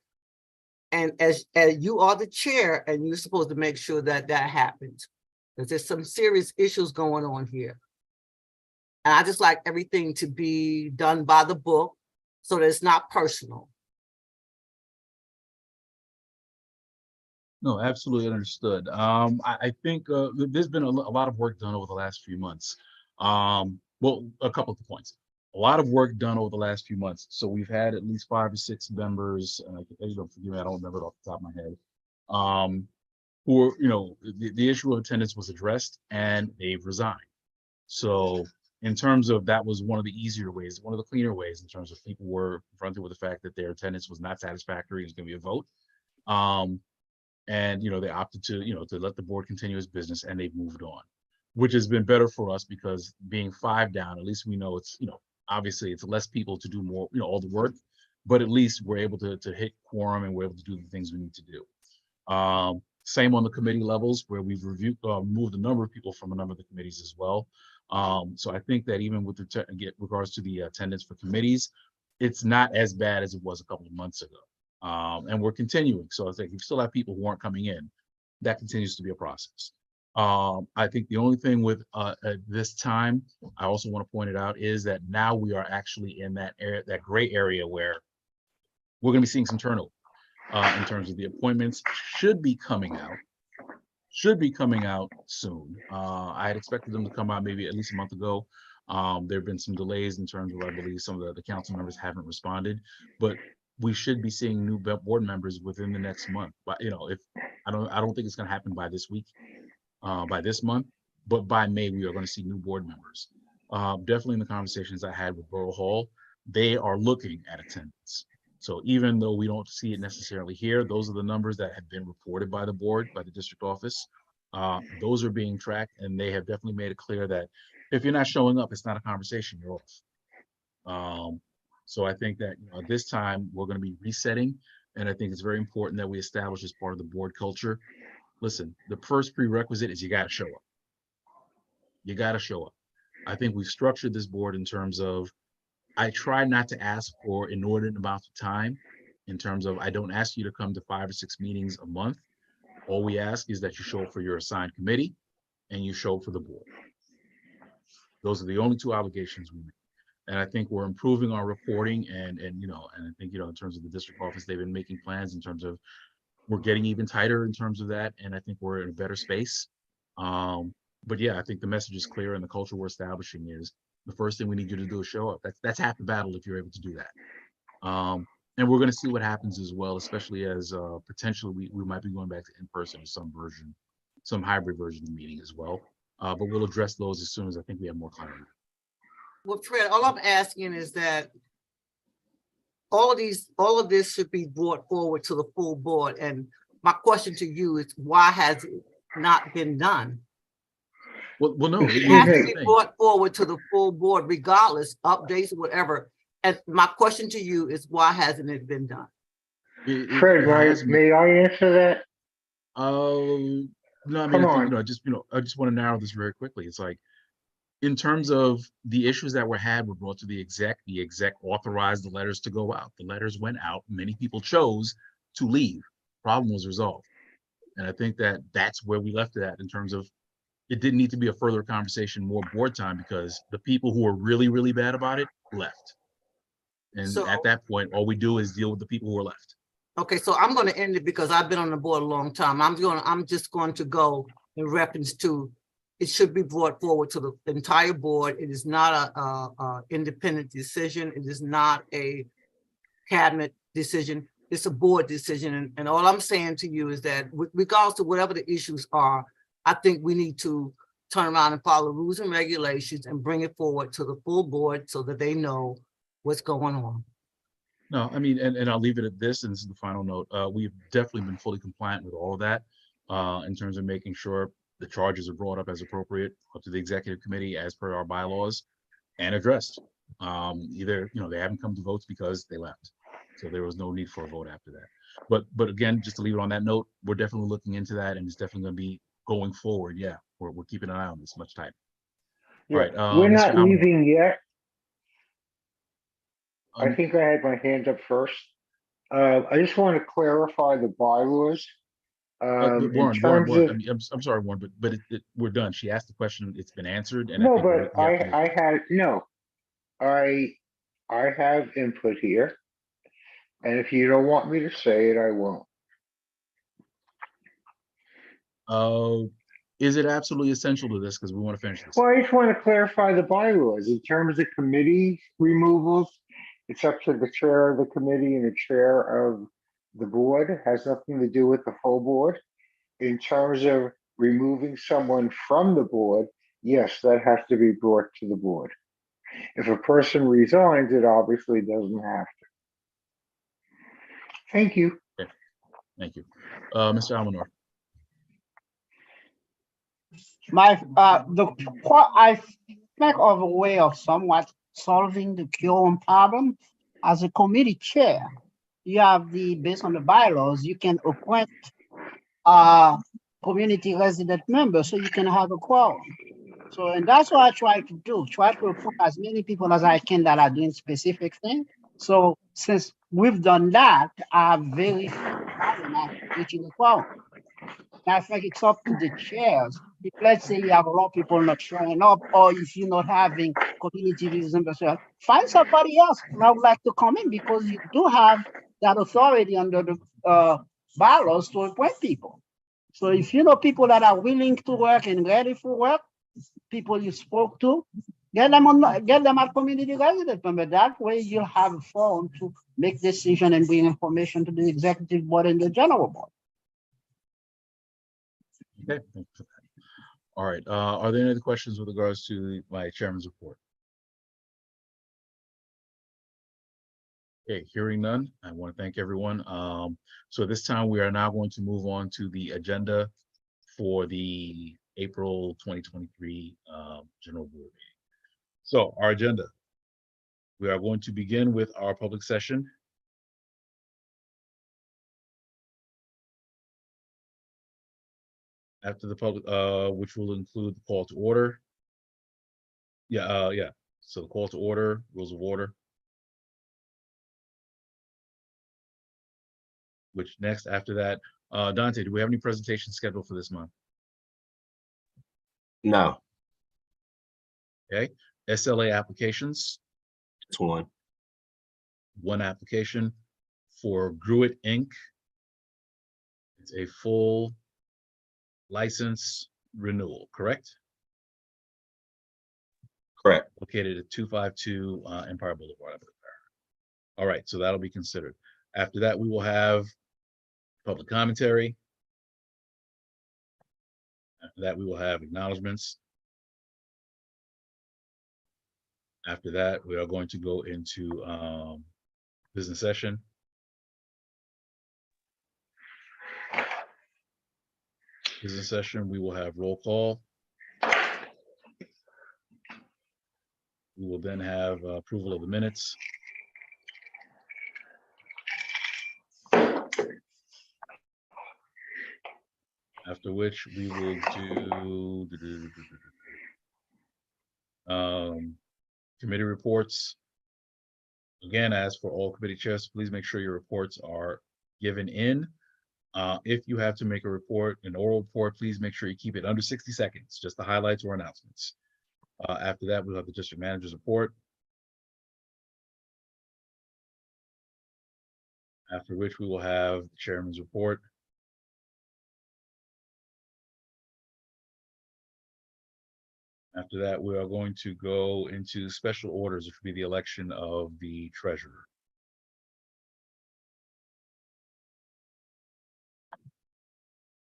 And as you are the chair, and you're supposed to make sure that that happens, because there's some serious issues going on here. And I just like everything to be done by the book so that it's not personal.
No, absolutely understood. I think there's been a lot of work done over the last few months. Well, a couple of points. A lot of work done over the last few months. So we've had at least 5 or 6 members, forgive me, I don't remember it off the top of my head, who are, the issue of attendance was addressed and they've resigned. So in terms of, that was one of the easier ways, one of the cleaner ways, in terms of people were confronted with the fact that their attendance was not satisfactory, it's going to be a vote. And they opted to to let the board continue its business, and they've moved on, which has been better for us, because being 5 down, at least we know it's obviously it's less people to do more all the work, but at least we're able to hit quorum, and we're able to do the things we need to do. Same on the committee levels, where we've moved a number of people from a number of the committees as well. So I think that even with regards to the attendance for committees, it's not as bad as it was a couple of months ago. And we're continuing. So it's like, you still have people who aren't coming in. That continues to be a process. I think the only thing with at this time, I also want to point it out, is that now we are actually in that area, that gray area, where we're going to be seeing some turnover in terms of the appointments. Should be coming out soon. I had expected them to come out maybe at least a month ago. There have been some delays in terms of, I believe some of the council members haven't responded, but we should be seeing new board members within the next month. But if I don't think it's going to happen by this week, by this month, but by May we are going to see new board members. Definitely in the conversations I had with Borough Hall, they are looking at attendance. So even though we don't see it necessarily here, those are the numbers that have been reported by the board, by the district office. Those are being tracked, and they have definitely made it clear that if you're not showing up, it's not a conversation, you're off. So I think that this time we're going to be resetting, and I think it's very important that we establish as part of the board culture. Listen, the first prerequisite is you got to show up. You got to show up. I think we've structured this board in terms of, I try not to ask for inordinate amounts of time, in terms of, I don't ask you to come to 5 or 6 meetings a month. All we ask is that you show up for your assigned committee and you show up for the board. Those are the only 2 obligations we make. And I think we're improving our reporting, and I think in terms of the district office, they've been making plans in terms of, we're getting even tighter in terms of that, and I think we're in a better space. But yeah, I think the message is clear, and the culture we're establishing is, the first thing we need you to do is show up. That's half the battle if you're able to do that. And we're going to see what happens as well, especially as potentially we might be going back to in-person or some hybrid version of the meeting as well. But we'll address those as soon as I think we have more clarity.
Well, Fred, all I'm asking is that all of this should be brought forward to the full board. And my question to you is, why has it not been done?
Well, no,
it has to be brought forward to the full board, regardless, updates or whatever. And my question to you is, why hasn't it been done?
Fred, may I answer that?
No, I mean, I just want to narrow this very quickly. It's like, in terms of the issues that were brought to the exec authorized the letters to go out. The letters went out. Many people chose to leave. problem was resolved. And I think that that's where we left it at in terms of it didn't need to be a further conversation, more board time, because the people who were really, really bad about it left. And
So-
at that point, all we do is deal with the people who are left.
Okay, so I'm gonna end it because I've been on the board a long time. I'm just going to go in reference to, it should be brought forward to the entire board. It is not a independent decision. It is not a cabinet decision. It's a board decision. And all I'm saying to you is that with regards to whatever the issues are, I think we need to turn around and follow rules and regulations and bring it forward to the full board so that they know what's going on.
No, I mean, and I'll leave it at this, and this is the final note. We've definitely been fully compliant with all of that in terms of making sure the charges are brought up as appropriate up to the executive committee as per our bylaws and addressed. Either, they haven't come to votes because they left. So there was no need for a vote after that. But again, just to leave it on that note, we're definitely looking into that, and it's definitely going to be going forward. Yeah, we're keeping an eye on this much tighter. All right.
We're
Mr.
not
Allen.
leaving yet. I
Um,
think I had my hand up first. I just want to clarify the bylaws. In
Warren,
terms
Warren,
of,
I mean, I'm sorry, Warren, but we're done. She asked the question. It's been answered. And
no,
I think
but I have input here. And if you don't want me to say it, I won't.
Is it absolutely essential to this? Because we want to finish this.
Well, I just want to clarify the bylaws. In terms of committee removals, it's up to the chair of the committee and the chair of the board. It has nothing to do with the full board. In terms of removing someone from the board, yes, that has to be brought to the board. If a person resigns, it obviously doesn't have to. Thank you.
Thank you. Mr. Almanor.
I think of a way of somewhat solving the quorum problem. As a committee chair, you have based on the bylaws, you can appoint community resident members so you can have a quorum. So, and that's what I try to do, try to appoint as many people as I can that are doing specific things. So since we've done that, I'm very problem at reaching the quorum. I think it's up to the chairs. If let's say you have a lot of people not showing up, or if you're not having community members, find somebody else who would like to come in, because you do have that authority under the bylaws to appoint people. So if you know people that are willing to work and ready for work, people you spoke to, get them at community resident member. That way you'll have a forum to make decision and bring information to the executive board and the general board.
Okay. Thank you for that. All right. Are there any other questions with regards to my chairman's report? Okay, hearing none, I want to thank everyone. So this time we are now going to move on to the agenda for the April 2023 general board meeting. So our agenda, we are going to begin with our public session. After the public, which will include the call to order. Yeah. So the call to order, rules of order. Which next after that, Dante, do we have any presentations scheduled for this month?
No,
Okay, SLA applications,
it's one.
one application for Gruit Inc. It's a full license renewal, correct?
Correct.
Located at 252 Empire Boulevard, I believe. All right, so that'll be considered. After that, we will have public commentary. After that, we will have acknowledgements. After that, we are going to go into business session. Business session, we will have roll call. We will then have approval of the minutes. After which we will do committee reports. Again, as for all committee chairs, please make sure your reports are given in If you have to make a report, an oral report, please make sure you keep it under 60 seconds, just the highlights or announcements. After that, we'll have the district manager's report. After which we will have the chairman's report. After that, we are going to go into special orders, which will be the election of the treasurer.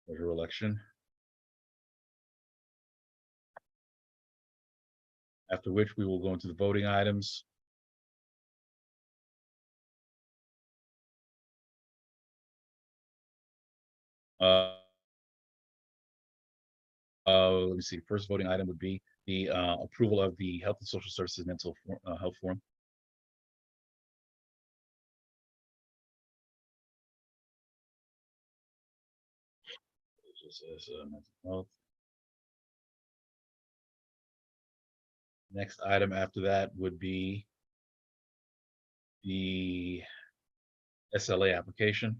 Treasurer election. After which we will go into the voting items. Let me see, first voting item would be the approval of the Health and Social Services Mental Health Forum. Just as mental health. Next item after that would be the SLA application.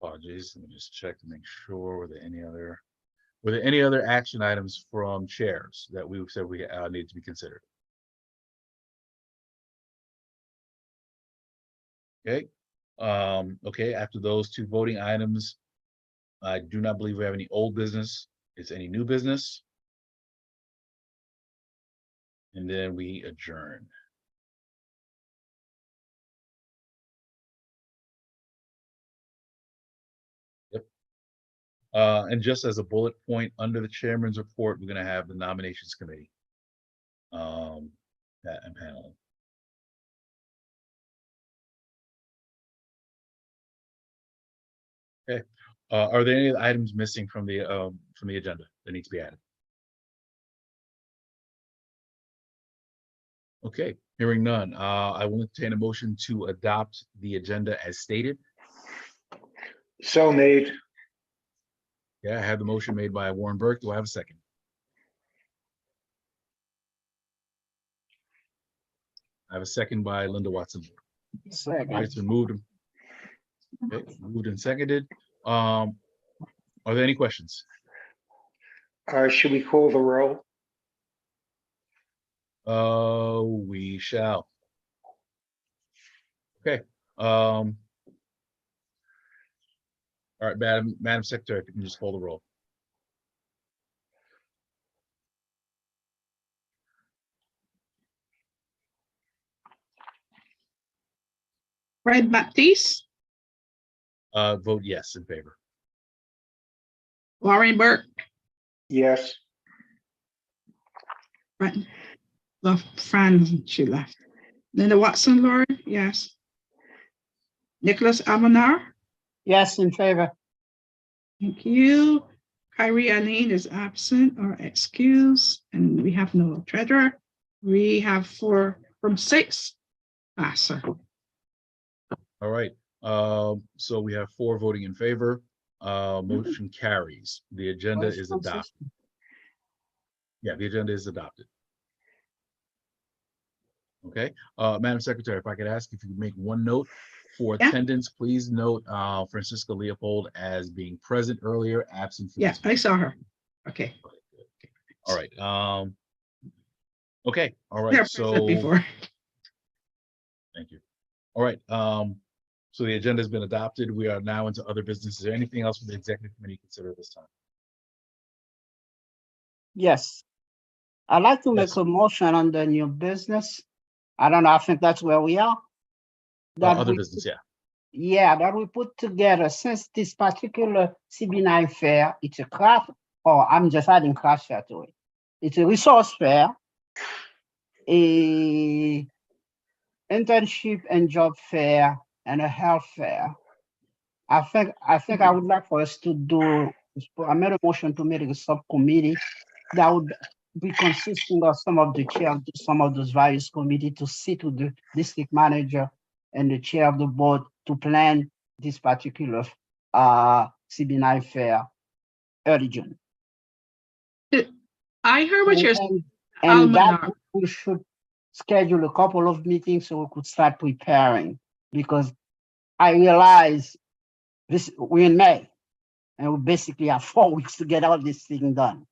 Apologies, let me just check to make sure. Were there any other action items from chairs that we said we need to be considered? Okay. Okay, after those two voting items, I do not believe we have any old business. Is any new business? And then we adjourn. Yep. And just as a bullet point under the chairman's report, we're going to have the nominations committee. That and panel. Okay. Are there any items missing from the agenda that need to be added? Okay, hearing none. I will entertain a motion to adopt the agenda as stated.
So made.
Yeah, I have the motion made by Warren Burke. Do I have a second? I have a second by Linda Watson. All right, it's been moved. Okay, moved and seconded. Are there any questions?
Should we call the roll?
We shall. Okay. All right, Madam Secretary, if you can just call the roll.
Fred Baptiste,
Vote yes in favor.
Warren Burke,
Yes.
Fran, she left. Linda Watson, Lord, yes. Nicholas Almanar,
Yes, in favor.
thank you. Kyrie Aline is absent or excused, and we have no treasurer. We have 4 from 6. Sir.
All right. So we have 4 voting in favor. Motion carries. The agenda is adopted. Yeah, the agenda is adopted. Okay, Madam Secretary, if I could ask if you could make one note for attendance, please note Francisca Leopold as being present earlier, absent.
Yeah, I saw her. Okay.
All right. Okay. All
They're
right.
present
So
before.
thank you. All right. So the agenda has been adopted. We are now into other business. Is there anything else for the executive committee to consider this time?
Yes. I'd like to make
Yes.
a motion on the new business. I don't know, I think that's where we are.
Other
we-
business, yeah.
Yeah, that we put together since this particular CB9 fair, it's a craft, or I'm just adding craft fair to it. It's a resource fair, a internship and job fair, and a health fair. I think I would like for us to do, I made a motion to make a subcommittee that would be consisting of some of the chair of some of those various committees to sit with the district manager and the chair of the board to plan this particular CB9 fair early June.
I heard what you're saying.
And that
Almanar.
we should schedule a couple of meetings so we could start preparing, because I realize we're in May and we basically have 4 weeks to get all this thing done.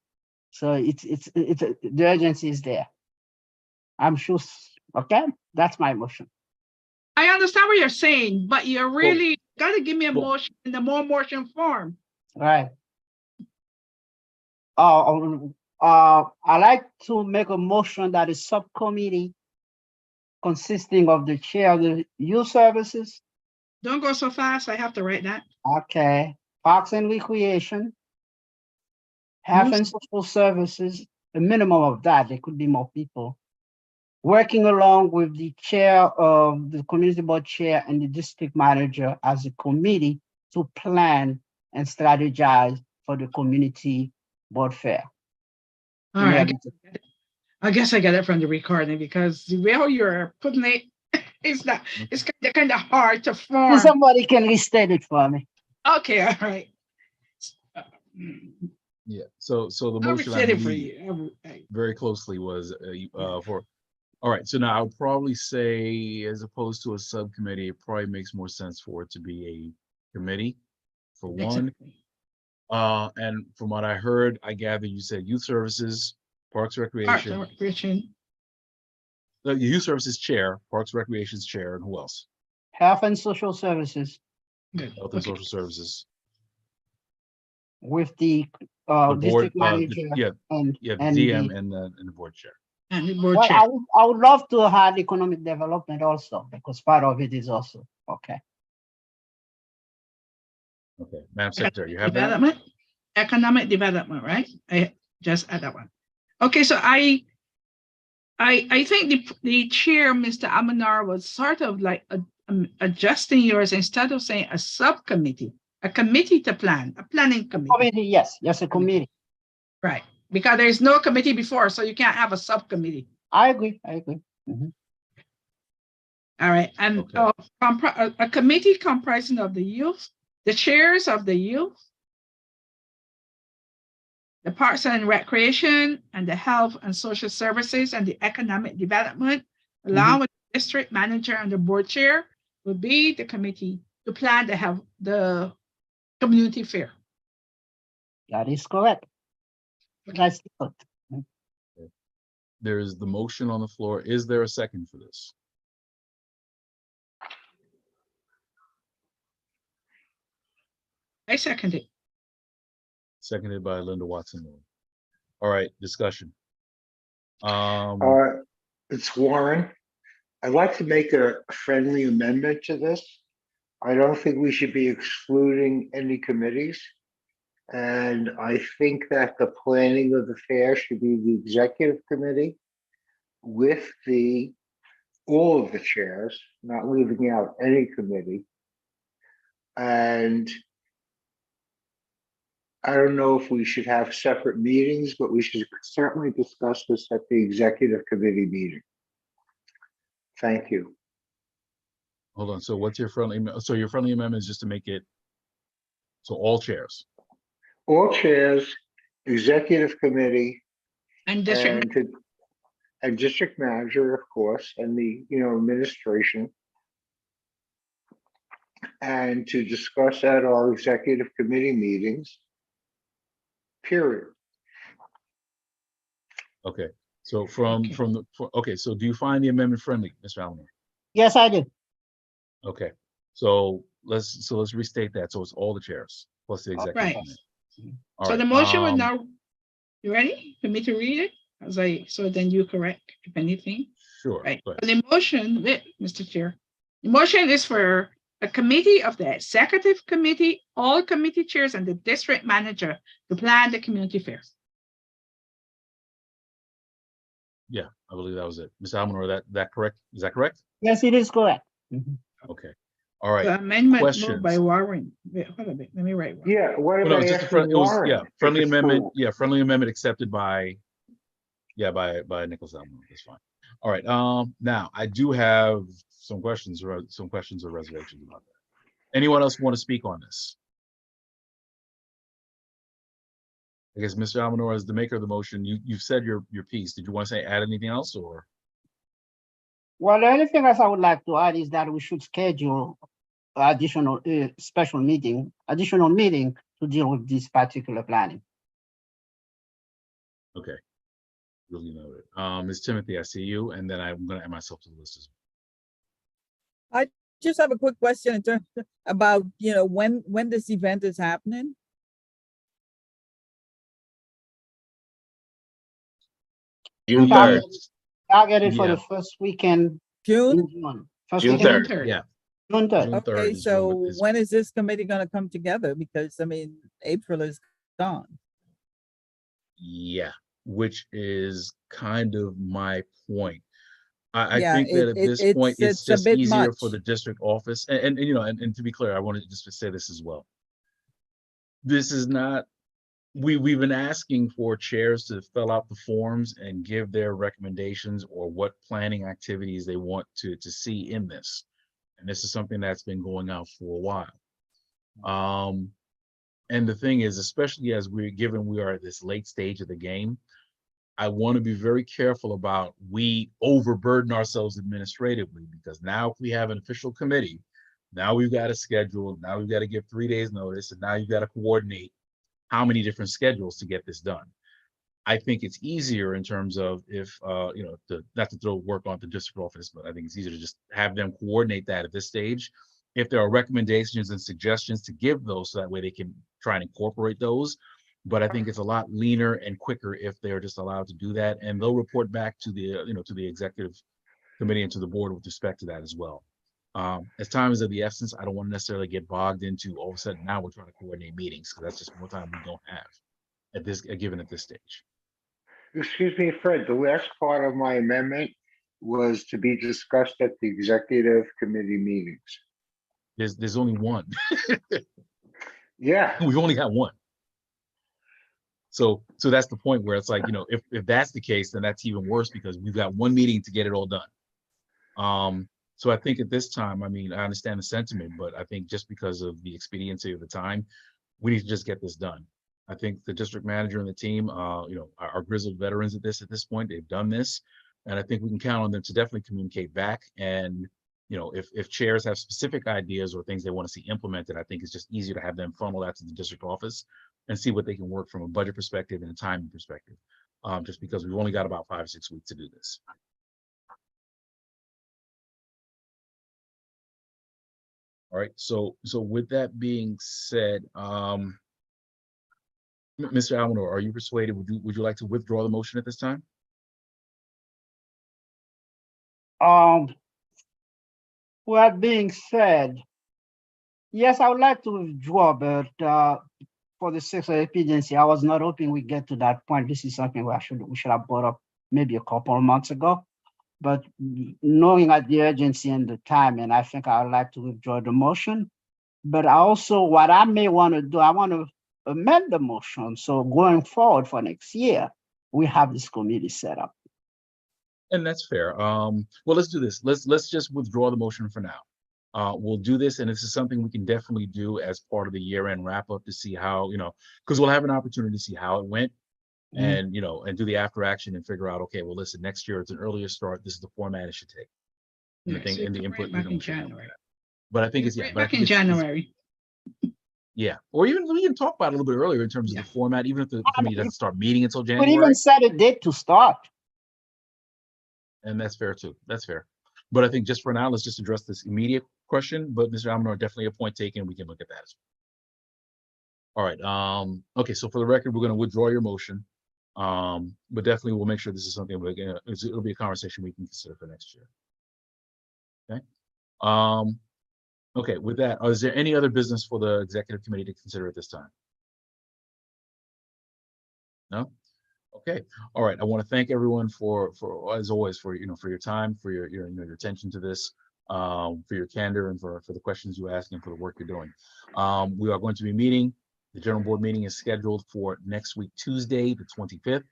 So the urgency is there. I'm sure, okay, that's my motion.
I understand what you're saying, but you're really gotta give me a motion in the more motion form.
Right. I like to make a motion that a subcommittee consisting of the chair of the youth services,
Don't go so fast. I have to write that.
okay, Parks and Recreation, Health and Social Services, a minimum of that, there could be more people, working along with the chair of the community board chair and the district manager as a committee to plan and strategize for the community board fair.
All right. I guess I got it from the recording, because the way how you're putting it, it's kind of hard to form.
Somebody can restate it for me.
Okay, all right.
Yeah, so the
I'll
motion I
restate it for
believe
you.
very closely was for, all right, so now I would probably say, as opposed to a subcommittee, it probably makes more sense for it to be a committee, for one.
Exactly.
And from what I heard, I gather you said youth services, Parks
Parks and
Recreation,
Recreation.
the youth services chair, Parks Recreation's chair, and who else?
Health and Social Services
Good.
Health and
Okay.
Social Services.
with the
The
district
board,
manager
yeah,
and
the
and
DM
the,
and the board chair.
And the board
well,
chair.
I would love to have economic development also, because part of it is also, okay.
Okay, Madam Secretary, you have that?
Development, economic development, right? I just add that one. Okay, so I think the chair, Mr. Amanar, was sort of like adjusting yours, instead of saying a subcommittee, a committee to plan, a planning committee.
Committee, yes, a committee.
Right, because there is no committee before, so you can't have a subcommittee.
I agree. Mhm.
All right, and
Okay.
a committee comprising of the youth, the chairs of the youth, the Parks and Recreation, and the Health and Social Services, and the Economic Development, along with the district manager and the board chair, would be the committee to plan to have the community fair.
That is correct. That's good.
There is the motion on the floor. Is there a second for this?
I second it.
Seconded by Linda Watson. All right, discussion.
It's Warren. I'd like to make a friendly amendment to this. I don't think we should be excluding any committees. And I think that the planning of the fair should be the executive committee with all of the chairs, not leaving out any committee. And I don't know if we should have separate meetings, but we should certainly discuss this at the executive committee meeting. Thank you.
Hold on, so what's your friendly, so your friendly amendment is just to make it, so all chairs?
All chairs, executive committee,
And district,
and district manager, of course, and the administration, and to discuss at our executive committee meetings. Period.
Okay, so okay, so do you find the amendment friendly, Mr. Allen?
Yes, I do.
Okay, so let's restate that. So it's all the chairs plus the executive.
Right.
committee. All
so
right,
the motion would now, you ready for me to read it? So then you correct if anything.
Sure.
Right.
go ahead.
So the motion, Mr. Chair, the motion is for a committee of the executive committee, all committee chairs, and the district manager to plan the community fairs.
Yeah, I believe that was it. Ms. Almanor, that correct? Is that correct?
Yes, it is correct.
Okay, all right.
The amendment moved
questions?
by Warren. Wait, hold a bit, let me write. Warren.
Yeah, what
Well, no,
about
it's just a
asking
it was,
Warren?
yeah, friendly
if it's
amendment,
cool?
yeah, friendly amendment accepted by Nicholas Almanor. That's fine. All right, now I do have some questions or reservations about that. Anyone else want to speak on this? I guess Mr. Almanor, as the maker of the motion, you've said your piece. Did you want to say add anything else or?
Well, the only thing else I would like to add is that we should schedule additional additional meeting to deal with this particular planning.
Okay. Really noted. Ms. Timothy, I see you, and then I'm gonna add myself to the list as well.
Just have a quick question in terms about, when this event is happening.
June
Target-
3rd.
Targeted for
Yeah.
the first weekend
June?
in June. First
June
weekend in
3rd.
Yeah.
June 3rd.
June 3rd
Okay,
is
so
when is-
when is this committee gonna come together? Because, April is gone.
Yeah, which is kind of my point. I
Yeah,
think that at this point, it's
it's a
just
bit
easier for
much.
the district office. And you know, and to be clear, I wanted just to say this as well. This is not, we've been asking for chairs to fill out the forms and give their recommendations or what planning activities they want to see in this. And this is something that's been going out for a while. And the thing is, especially as we are at this late stage of the game, I want to be very careful about we overburden ourselves administratively, because now if we have an official committee, now we've got to schedule, now we've got to give 3 days notice, and now you've got to coordinate how many different schedules to get this done. I think it's easier in terms of if, not to throw work on the district office, but I think it's easier to just have them coordinate that at this stage. If there are recommendations and suggestions, to give those, so that way they can try and incorporate those. But I think it's a lot leaner and quicker if they're just allowed to do that, and they'll report back to the, to the executive committee and to the board with respect to that as well. As time is of the essence, I don't want to necessarily get bogged into all of a sudden now we're trying to coordinate meetings, because that's just more time we don't have at this, given at this stage.
Excuse me, Fred, the last part of my amendment was to be discussed at the executive committee meetings.
There's only one.
Yeah,
We've only got one. So that's the point where it's like, if that's the case, then that's even worse, because we've got one meeting to get it all done. So I think at this time, I understand the sentiment, but I think just because of the expediency of the time, we need to just get this done. I think the district manager and the team, are grizzled veterans at this point. They've done this, and I think we can count on them to definitely communicate back. And if chairs have specific ideas or things they want to see implemented, I think it's just easier to have them funnel that to the district office and see what they can work from a budget perspective and a timing perspective. Just because we've only got about 5 or 6 weeks to do this. All right, so with that being said, Mr. Almanor, are you persuaded? Would you like to withdraw the motion at this time?
With that being said, yes, I would like to withdraw, but for the sake of expediency, I was not hoping we get to that point. This is something we should have brought up maybe a couple of months ago. But knowing at the urgency and the time, and I think I would like to withdraw the motion. But also what I may want to do, I want to amend the motion. So going forward for next year, we have this committee set up.
And that's fair. Well, let's do this. Let's just withdraw the motion for now. We'll do this, and this is something we can definitely do as part of the year-end wrap-up to see how, because we'll have an opportunity to see how it went. And and do the after action and figure out, okay, well, listen, next year it's an earlier start. This is the format it should take. And the input.
Back in January.
But I think it's
Back in January.
Yeah, or even we can talk about it a little bit earlier in terms of the format, even if the committee doesn't start meeting until
But
January.
even set a date to start.
And that's fair too. That's fair. But I think just for now, let's just address this immediate question. But Mr. Almanor, definitely a point taken. We can look at that as well. All right. Okay. So for the record, we're going to withdraw your motion. But definitely we'll make sure this is something it'll be a conversation we can consider for next year. Okay. Okay, with that, is there any other business for the executive committee to consider at this time? No? Okay. All right. I want to thank everyone for as always for your time, for your attention to this, for your candor, and for the questions you ask and for the work you're doing. We are going to be meeting. The general board meeting is scheduled for next week, Tuesday, the 25th.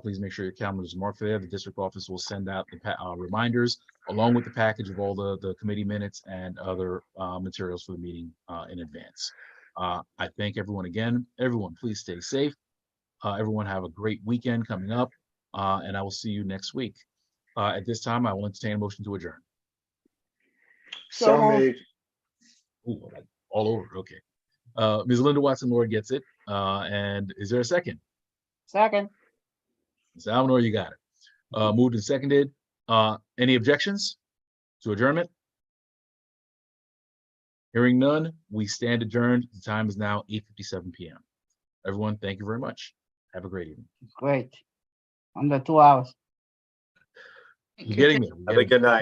Please make sure your calendar is marked there. The district office will send out the reminders along with the package of all the committee minutes and other materials for the meeting in advance. I thank everyone again. Everyone, please stay safe. Everyone have a great weekend coming up, and I will see you next week. At this time, I will entertain a motion to adjourn.
So
moved.
made.
Ooh, all over, okay. Ms. Linda Watson Lord gets it. And is there a second?
Second.
Ms. Almanor, you got it. Moved and seconded. Any objections to adjournment? Hearing none, we stand adjourned. The time is now 8:57 p.m. Everyone, thank you very much. Have a great evening.
Great. Under 2 hours.
You're getting there. You're
Have a
getting there.
good night.